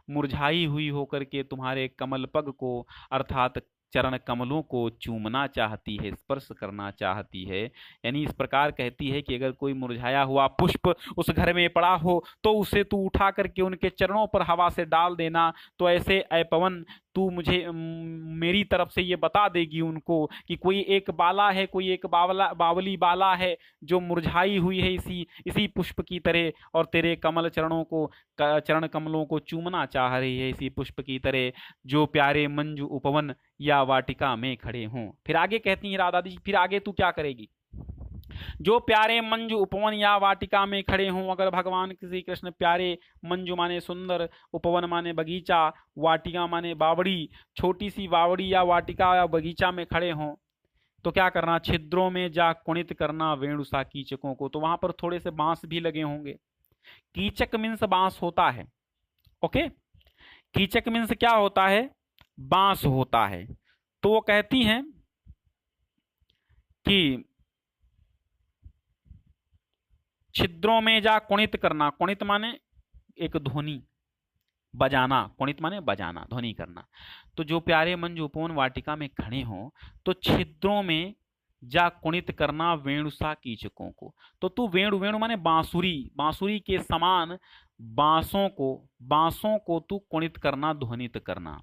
मुरझाई हुई हो करके तुम्हारे कमल पग को अर्थात चरण कमलों को चूमना चाहती है, स्पर्श करना चाहती है। यानी इस प्रकार कहती है कि अगर कोई मुरझाया हुआ पुष्प उस घर में पड़ा हो तो उसे तू उठा करके उनके चरणों पर हवा से डाल देना। तो ऐसे ऐ पवन तू मुझे मेरी तरफ से ये बता देगी उनको कि कोई एक बाला है, कोई एक बावली बाला है जो मुरझाई हुई है इसी पुष्प की तरह, और तेरे कमल चरण कमलों को चूमना चाह रही है इसी पुष्प की तरह, जो प्यारे मंजू उपवन या वाटिका में खड़े हों। फिर आगे कहती हैं राधा जी, फिर आगे तू क्या करेगी, जो प्यारे मंजू उपवन या वाटिका में खड़े हों। अगर भगवान श्री कृष्ण प्यारे, मंजू माने सुंदर, उपवन माने बगीचा, वाटिका माने बावड़ी, छोटी सी बावड़ी या वाटिका या बगीचा में खड़े हों तो क्या करना, छिद्रों में जा कुणित करना वेणुसा कीचकों को। तो वहां पर थोड़े से बांस भी लगे होंगे। कीचक मीन्स बांस होता है, ओके, कीचक मीन्स क्या होता है, बांस होता है। तो वो कहती हैं कि छिद्रों में जा कुणित करना, कुणित माने एक ध्वनि बजाना, कुणित माने बजाना, ध्वनि करना। तो जो प्यारे मंजू उपवन वाटिका में खड़े हों तो छिद्रों में जा कुणित करना वेणुसा कीचकों को। तो तू वेणु, वेणु माने बांसुरी, बांसुरी के समान बांसों को तू कुणित करना, ध्वनित करना।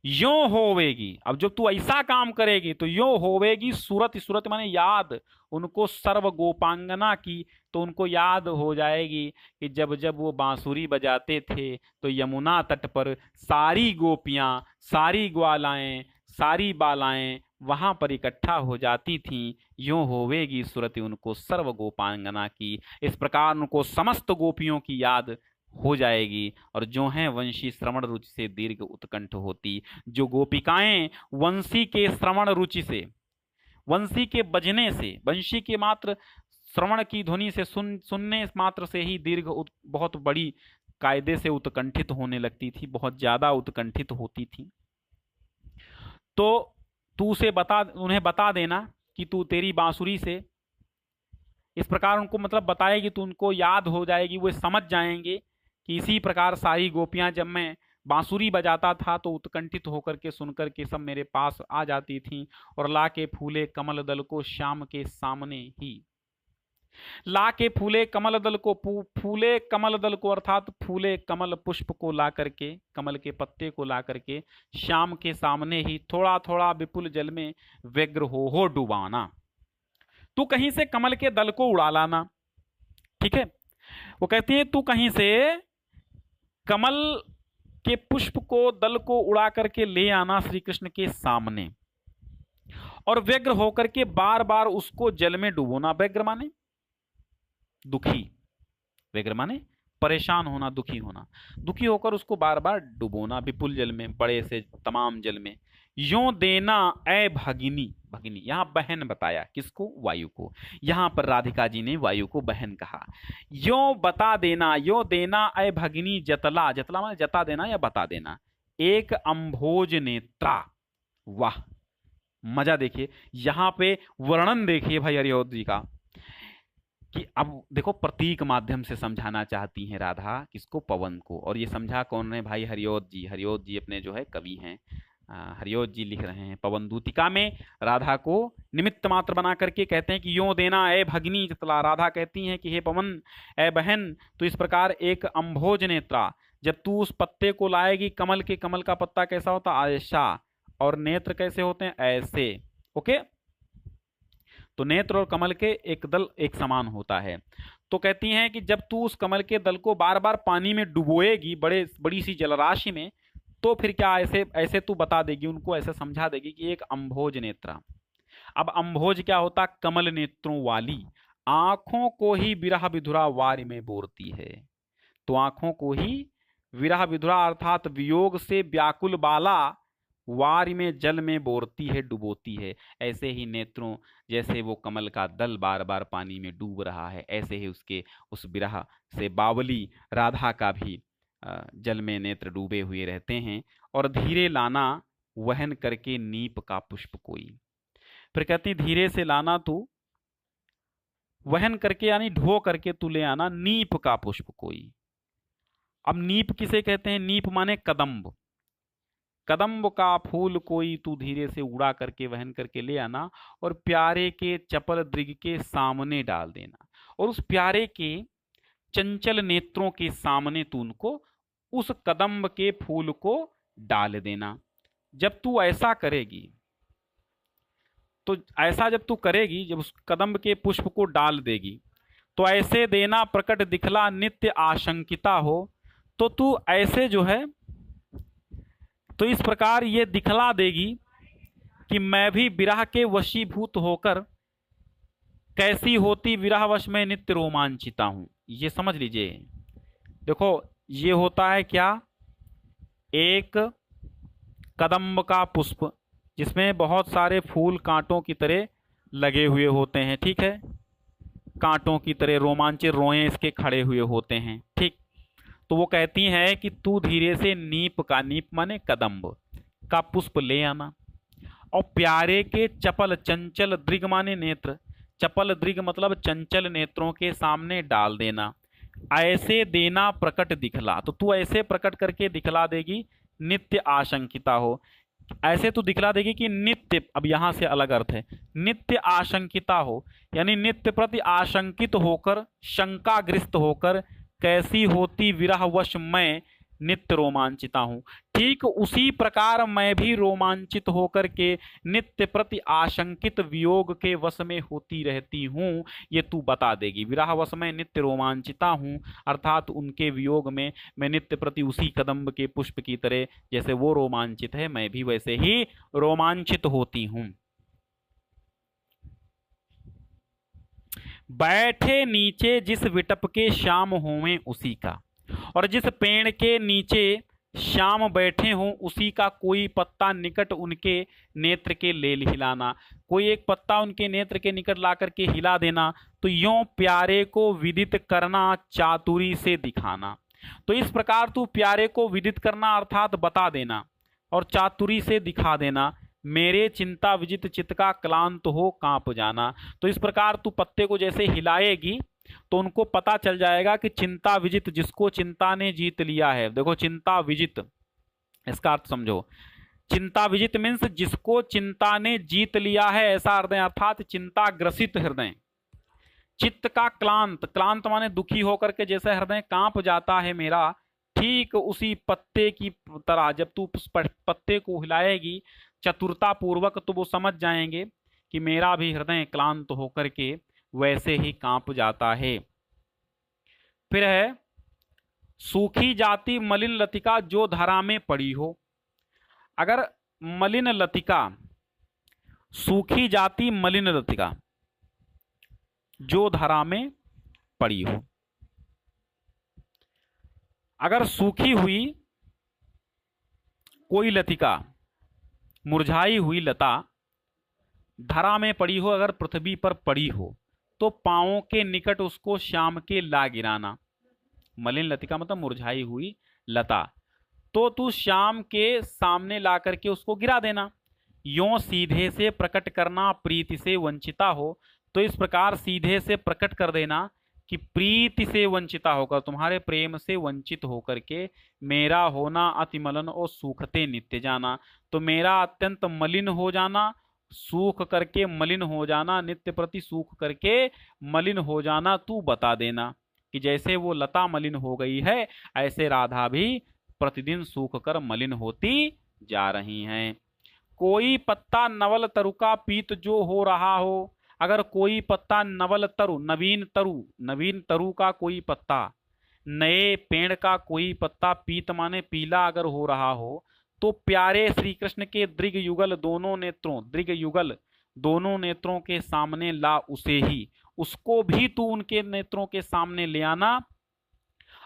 यों होवेगी, अब जब तू ऐसा काम करेगी तो यों होवेगी सूरत, सूरत माने याद, उनको सर्व गोपांगना की, तो उनको याद हो जाएगी कि जब जब वो बांसुरी बजाते थे तो यमुना तट पर सारी गोपियां, सारी ग्वालाएं, सारी बालाएं वहां पर इकट्ठा हो जाती थीं। यों होवेगी सूरत उनको सर्व गोपांगना की, इस प्रकार उनको समस्त गोपियों की याद हो जाएगी। और जो हैं वंशी श्रवण रुचि से दीर्घ उत्कंठ होती, जो गोपिकाएं वंशी के श्रवण रुचि से, वंशी के बजने से, वंशी के मात्र श्रवण की ध्वनि से सुनने मात्र से ही दीर्घ बहुत बड़ी कायदे से उत्कंठित होने लगती थी, बहुत ज्यादा उत्कंठित होती थी। तो तू उन्हें बता देना कि तू तेरी बांसुरी से इस प्रकार उनको मतलब बताएगी, तो उनको याद हो जाएगी, वो समझ जाएंगे कि इसी प्रकार सारी गोपियां जब मैं बांसुरी बजाता था तो उत्कंठित होकर के सुनकर के सब मेरे पास आ जाती थीं, और ला के फूले कमल दल को श्याम के सामने ही, ला के फूले कमल दल को अर्थात फूले कमल पुष्प को ला करके, कमल के पत्ते को ला करके श्याम के सामने ही थोड़ा थोड़ा विपुल जल में व्यग्र हो डुबाना। तू कहीं से कमल के दल को उड़ा लाना, ठीक है। वो कहती है तू कहीं से कमल के पुष्प को, दल को उड़ा करके ले आना श्री कृष्ण के सामने, और व्यग्र होकर के बार बार उसको जल में डुबोना। व्यग्र माने दुखी, व्यग्र माने परेशान होना, दुखी होना, दुखी होकर उसको बार बार डुबोना विपुल जल में, बड़े से तमाम जल में। यों देना ऐ भगिनी, भगिनी यहां बहन बताया, किसको, वायु को। यहां पर राधिका जी ने वायु को बहन कहा। यों बता देना, यों देना ऐ भगिनी जतला, जतला माने जता देना या बता देना, एक अंभोज नेत्रा, वाह मजा देखिए, यहाँ पे वर्णन देखिए भाई हरिऔध जी का, कि अब देखो प्रतीक माध्यम से समझाना चाहती हैं राधा किसको, पवन को। और ये समझा कौन है भाई, हरिऔध जी। हरिऔध जी अपने जो है कवि हैं, हरिऔध जी लिख रहे हैं पवन दूतिका में, राधा को निमित्त मात्र बना करके कहते हैं कि यो देना ए भगनी चितला। राधा कहती हैं कि हे पवन, ए बहन, तो इस प्रकार एक अम्भोज नेत्रा, जब तू उस पत्ते को लाएगी, कमल का पत्ता कैसा होता है, ऐसा, और नेत्र कैसे होते हैं, ऐसे। ओके, तो नेत्र और कमल के एक दल एक समान होता है। तो कहती हैं कि जब तू उस कमल के दल को बार बार पानी में डुबोएगी, बड़ी सी जलराशि में, तो फिर क्या ऐसे ऐसे तू बता देगी उनको, ऐसे समझा देगी कि एक अम्भोज नेत्रा। अब अम्भोज क्या होता, कमल नेत्रों वाली, आंखों को ही विरह विधुरा वारि में बोरती है। तो आंखों को ही विरह विधुरा अर्थात वियोग से व्याकुल बाला वारि में जल में बोरती है, डुबोती है। ऐसे ही नेत्रों, जैसे वो कमल का दल बार बार पानी में डूब रहा है, ऐसे ही उसके उस विरह से बावली राधा का भी जल में नेत्र डूबे हुए रहते हैं। और धीरे लाना वहन करके नीप का पुष्प कोई। फिर कहती धीरे से लाना तू, वहन करके यानी ढो करके तू ले आना, नीप का पुष्प कोई। अब नीप किसे कहते हैं, नीप माने कदम्ब। कदम्ब का फूल कोई तू धीरे से उड़ा करके वहन करके ले आना, और प्यारे के चपल दृग के सामने डाल देना। और उस प्यारे के चंचल नेत्रों के सामने तू उनको, उस कदम्ब के फूल को डाल देना। जब तू ऐसा करेगी, तो ऐसा जब तू करेगी, जब उस कदम्ब के पुष्प को डाल देगी, तो ऐसे देना प्रकट दिखला नित्य आशंकिता हो। तो तू ऐसे जो है, तो इस प्रकार ये दिखला देगी कि मैं भी विरह के वशीभूत होकर कैसी होती विरहवश में नित्य रोमांचिता हूं। ये समझ लीजिए, देखो ये होता है क्या, एक कदम्ब का पुष्प जिसमें बहुत सारे फूल कांटों की तरह लगे हुए होते हैं, ठीक है, कांटों की तरह रोमांचित रोए इसके खड़े हुए होते हैं, ठीक। तो वो कहती हैं कि तू धीरे से नीप का, नीप माने कदम्ब का पुष्प ले आना, और प्यारे के चपल, चंचल दृग माने नेत्र, चपल दृग मतलब चंचल नेत्रों के सामने डाल देना। ऐसे देना प्रकट दिखला, तो तू ऐसे प्रकट करके दिखला देगी नित्य आशंकिता हो। ऐसे तू दिखला देगी कि नित्य, अब यहां से अलग अर्थ है, नित्य आशंकिता हो, यानी नित्य प्रति आशंकित होकर, शंकाग्रस्त होकर, कैसी होती विरहवश मैं नित्य रोमांचिता हूं। ठीक उसी प्रकार मैं भी रोमांचित होकर के नित्य प्रति आशंकित वियोग के वश में होती रहती हूं, ये तू बता देगी। विरहवश में नित्य रोमांचिता हूं, अर्थात उनके वियोग में मैं नित्य प्रति उसी कदम्ब के पुष्प की तरह, जैसे वो रोमांचित है, मैं भी वैसे ही रोमांचित होती हूं। बैठे नीचे जिस विटप के श्याम होवें उसी का, और जिस पेड़ के नीचे श्याम बैठे हों उसी का कोई पत्ता निकट उनके नेत्र के ले हिलाना। कोई एक पत्ता उनके नेत्र के निकट ला करके हिला देना, तो यों प्यारे को विदित करना, चातुरी से दिखाना। तो इस प्रकार तू प्यारे को विदित करना अर्थात बता देना, और चातुरी से दिखा देना, मेरे चिंता विजित चित्त का क्लांत हो कांप जाना। तो इस प्रकार तू पत्ते को जैसे हिलाएगी, तो उनको पता चल जाएगा कि चिंता विजित, जिसको चिंता ने जीत लिया है। देखो चिंता विजित, इसका अर्थ समझो, चिंता विजित मीन्स जिसको चिंता ने जीत लिया है, ऐसा अर्थ है, अर्थात चिंता ग्रसित हृदय। चित्त का क्लांत, क्लांत माने दुखी होकर के जैसे हृदय कांप जाता है मेरा, ठीक उसी पत्ते की तरह जब तू पत्ते को हिलाएगी चतुरता पूर्वक, तो वो समझ जाएंगे कि मेरा भी हृदय क्लांत होकर के वैसे ही कांप जाता है। फिर है सूखी जाति मलिन लतिका जो धरा में पड़ी हो। अगर मलिन लतिका, सूखी जाति मलिन लतिका जो धरा में पड़ी हो, अगर सूखी हुई कोई लतिका, मुरझाई हुई लता धरा में पड़ी हो, अगर पृथ्वी पर पड़ी हो, तो पांवों के निकट उसको श्याम के ला गिराना। मलिन लतिका मतलब मुरझाई हुई लता, तो तू श्याम के सामने ला करके उसको गिरा देना। यों सीधे से प्रकट करना प्रीति से वंचिता हो। तो इस प्रकार सीधे से प्रकट कर देना कि प्रीति से वंचिता होकर, तुम्हारे प्रेम से वंचित होकर के मेरा होना अति मलन और सूखते नित्य जाना। तो मेरा अत्यंत मलिन हो जाना, सूख करके मलिन हो जाना, नित्य प्रति सूख करके मलिन हो जाना तू बता देना कि जैसे वो लता मलिन हो गई है ऐसे राधा भी प्रतिदिन सूख कर मलिन होती जा रही हैं। कोई पत्ता नवल तरु का पीत जो हो रहा हो, अगर कोई पत्ता नवल तरु, नवीन तरु का कोई पत्ता, नए पेड़ का कोई पत्ता पीत माने पीला अगर हो रहा हो, तो प्यारे श्री कृष्ण के दृग युगल दोनों नेत्रों के सामने ला उसे ही, उसको भी तू उनके नेत्रों के सामने ले आना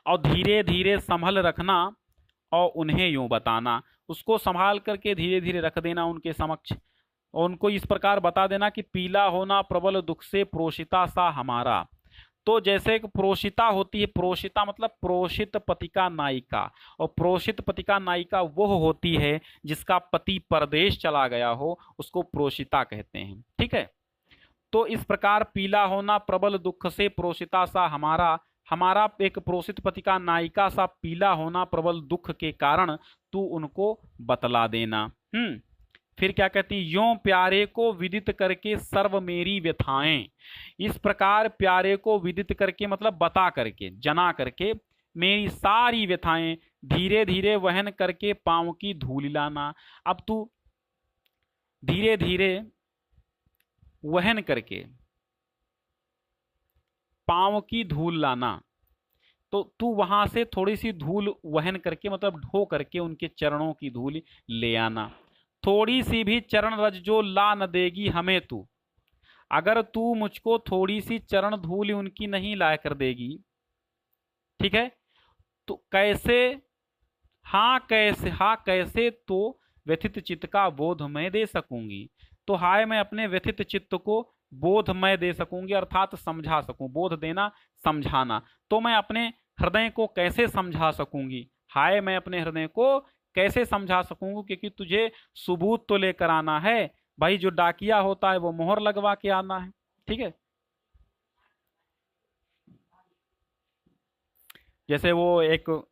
और धीरे धीरे संभल रखना और उन्हें यूं बताना, उसको संभाल करके धीरे धीरे रख देना उनके समक्ष और उनको इस प्रकार बता देना कि पीला होना प्रबल दुख से प्रोषिता सा हमारा। तो जैसे एक प्रोषिता होती है, प्रोषिता मतलब प्रोषित पतिका नायिका, और प्रोषित पतिका नायिका वो होती है जिसका पति परदेश चला गया हो, उसको प्रोषिता कहते हैं। ठीक है, तो इस प्रकार पीला होना प्रबल दुख से प्रोषिता सा हमारा एक प्रोषित पतिका नायिका सा पीला होना प्रबल दुख के कारण तू उनको बतला देना। फिर क्या कहती, यों प्यारे को विदित करके सर्व मेरी व्यथाएं, इस प्रकार प्यारे को विदित करके मतलब बता करके, जना करके मेरी सारी व्यथाएं धीरे धीरे वहन करके पांव की धूल लाना। अब तू धीरे धीरे वहन करके पांव की धूल लाना, तो तू वहां से थोड़ी सी धूल वहन करके मतलब ढो करके उनके चरणों की धूल ले आना। थोड़ी सी भी चरण रज जो ला न देगी हमें तू, अगर तू मुझको थोड़ी सी चरण धूल उनकी नहीं ला कर देगी, ठीक है, तो कैसे तो व्यथित चित्त का बोध मैं दे सकूंगी। तो हाय मैं अपने व्यथित चित्त को बोध मैं दे सकूंगी, अर्थात समझा सकूं, बोध देना समझाना, तो मैं अपने हृदय को कैसे समझा सकूंगी, हाय मैं अपने हृदय को कैसे समझा सकूंगी, क्योंकि तुझे सबूत तो लेकर आना है भाई, जो डाकिया होता है वो मोहर लगवा के आना है। ठीक है, जैसे वो एक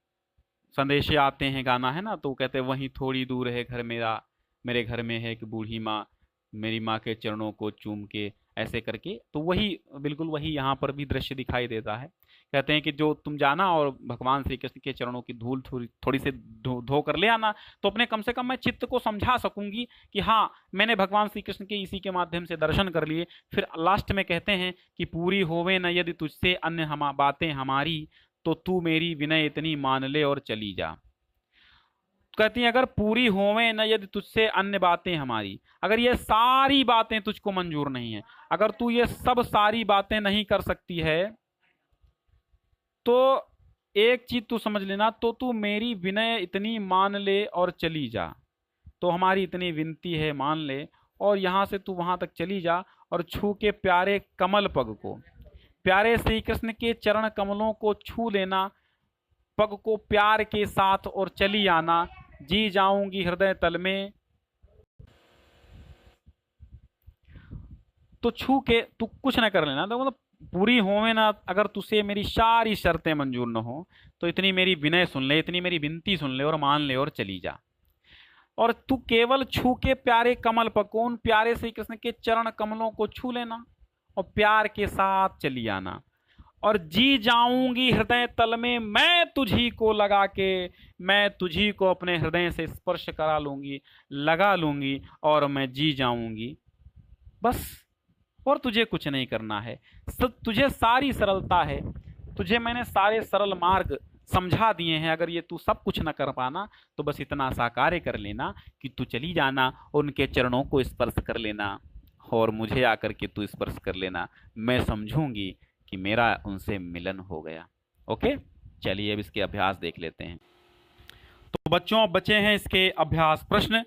संदेशे आते हैं गाना है ना, तो कहते हैं वहीं थोड़ी दूर है घर मेरा, मेरे घर में है एक बूढ़ी माँ, मेरी माँ के चरणों को चूम के, ऐसे करके। तो वही बिल्कुल वही यहाँ पर भी दृश्य दिखाई देता है। कहते हैं कि जो तुम जाना और भगवान श्री कृष्ण के चरणों की धूल थोड़ी से धो कर ले आना, तो अपने कम से कम मैं चित्त को समझा सकूंगी कि हाँ मैंने भगवान श्री कृष्ण के इसी के माध्यम से दर्शन कर लिए। फिर लास्ट में कहते हैं कि पूरी होवे न यदि तुझसे अन्य बातें हमारी, तो तू मेरी विनय इतनी मान ले और चली जा। कहती हैं अगर पूरी होवे न यदि तुझसे अन्य बातें हमारी, अगर ये सारी बातें तुझको मंजूर नहीं है, अगर तू ये सब सारी बातें नहीं कर सकती है, तो एक चीज तू समझ लेना, तो तू मेरी विनय इतनी मान ले और चली जा। तो हमारी इतनी विनती है, मान ले और यहां से तू वहां तक चली जा और छू के प्यारे कमल पग को, प्यारे श्री कृष्ण के चरण कमलों को छू लेना, पग को प्यार के साथ और चली आना। जी जाऊंगी हृदय तल में, तो छू के तू कुछ ना कर लेना, तो मतलब पूरी होवे ना, अगर तुझसे मेरी सारी शर्तें मंजूर न हो, तो इतनी मेरी विनय सुन ले, इतनी मेरी विनती सुन ले और मान ले और चली जा। और तू केवल छू के प्यारे कमल पर, कौन, प्यारे श्री कृष्ण के चरण कमलों को छू लेना और प्यार के साथ चली आना। और जी जाऊंगी हृदय तल में मैं तुझी को लगा के, मैं तुझी को अपने हृदय से स्पर्श करा लूंगी, लगा लूंगी और मैं जी जाऊंगी बस। और तुझे कुछ नहीं करना है, तुझे सारी सरलता है, तुझे मैंने सारे सरल मार्ग समझा दिए हैं। अगर ये तू सब कुछ न कर पाना तो बस इतना सा कार्य कर लेना कि तू चली जाना, उनके चरणों को स्पर्श कर लेना और मुझे आकर के तू स्पर्श कर लेना, मैं समझूंगी कि मेरा उनसे मिलन हो गया। ओके, चलिए अब इसके अभ्यास देख लेते हैं। तो बच्चों, बचे हैं इसके अभ्यास प्रश्न।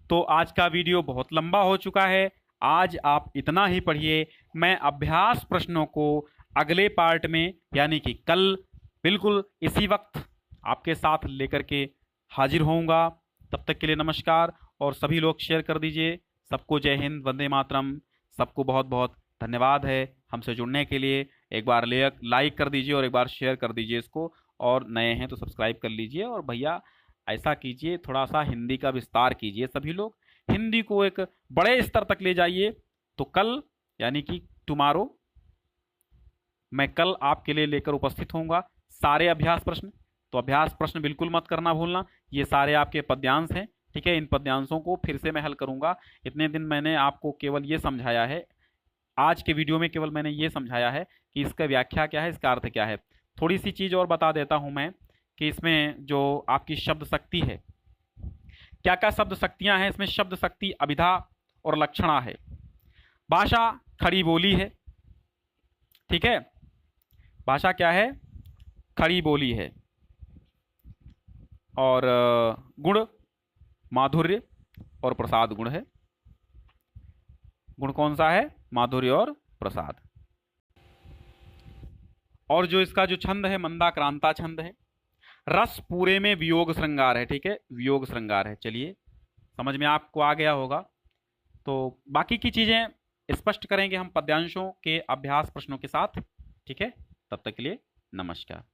तो आज का वीडियो बहुत लंबा हो चुका है, आज आप इतना ही पढ़िए। मैं अभ्यास प्रश्नों को अगले पार्ट में यानी कि कल बिल्कुल इसी वक्त आपके साथ लेकर के हाजिर होऊंगा। तब तक के लिए नमस्कार और सभी लोग शेयर कर दीजिए। सबको जय हिंद, वंदे मातरम। सबको बहुत बहुत धन्यवाद है हमसे जुड़ने के लिए। एक बार लाइक कर दीजिए और एक बार शेयर कर दीजिए इसको, और नए हैं तो सब्सक्राइब कर लीजिए। और भैया ऐसा कीजिए, थोड़ा सा हिंदी का विस्तार कीजिए, सभी लोग हिंदी को एक बड़े स्तर तक ले जाइए। तो कल यानी कि टुमारो मैं कल आपके लिए लेकर उपस्थित होऊंगा सारे अभ्यास प्रश्न। तो अभ्यास प्रश्न बिल्कुल मत करना भूलना। ये सारे आपके पद्यांश हैं, ठीक है। इन पद्यांशों को फिर से मैं हल करूंगा। इतने दिन मैंने आपको केवल ये समझाया है, आज के वीडियो में केवल मैंने ये समझाया है कि इसका व्याख्या क्या है, इसका अर्थ क्या है। थोड़ी सी चीज़ और बता देता हूं मैं कि इसमें जो आपकी शब्द शक्ति है, क्या क्या शब्द शक्तियां हैं इसमें। शब्द शक्ति अभिधा और लक्षणा है। भाषा खड़ी बोली है, ठीक है। भाषा क्या है? खड़ी बोली है। और गुण माधुर्य और प्रसाद गुण है। गुण कौन सा है? माधुर्य और प्रसाद। और जो इसका जो छंद है मंदाक्रांता छंद है। रस पूरे में वियोग श्रृंगार है, ठीक है, वियोग श्रृंगार है। चलिए समझ में आपको आ गया होगा। तो बाकी की चीजें स्पष्ट करेंगे हम पद्यांशों के अभ्यास प्रश्नों के साथ, ठीक है। तब तक के लिए नमस्कार।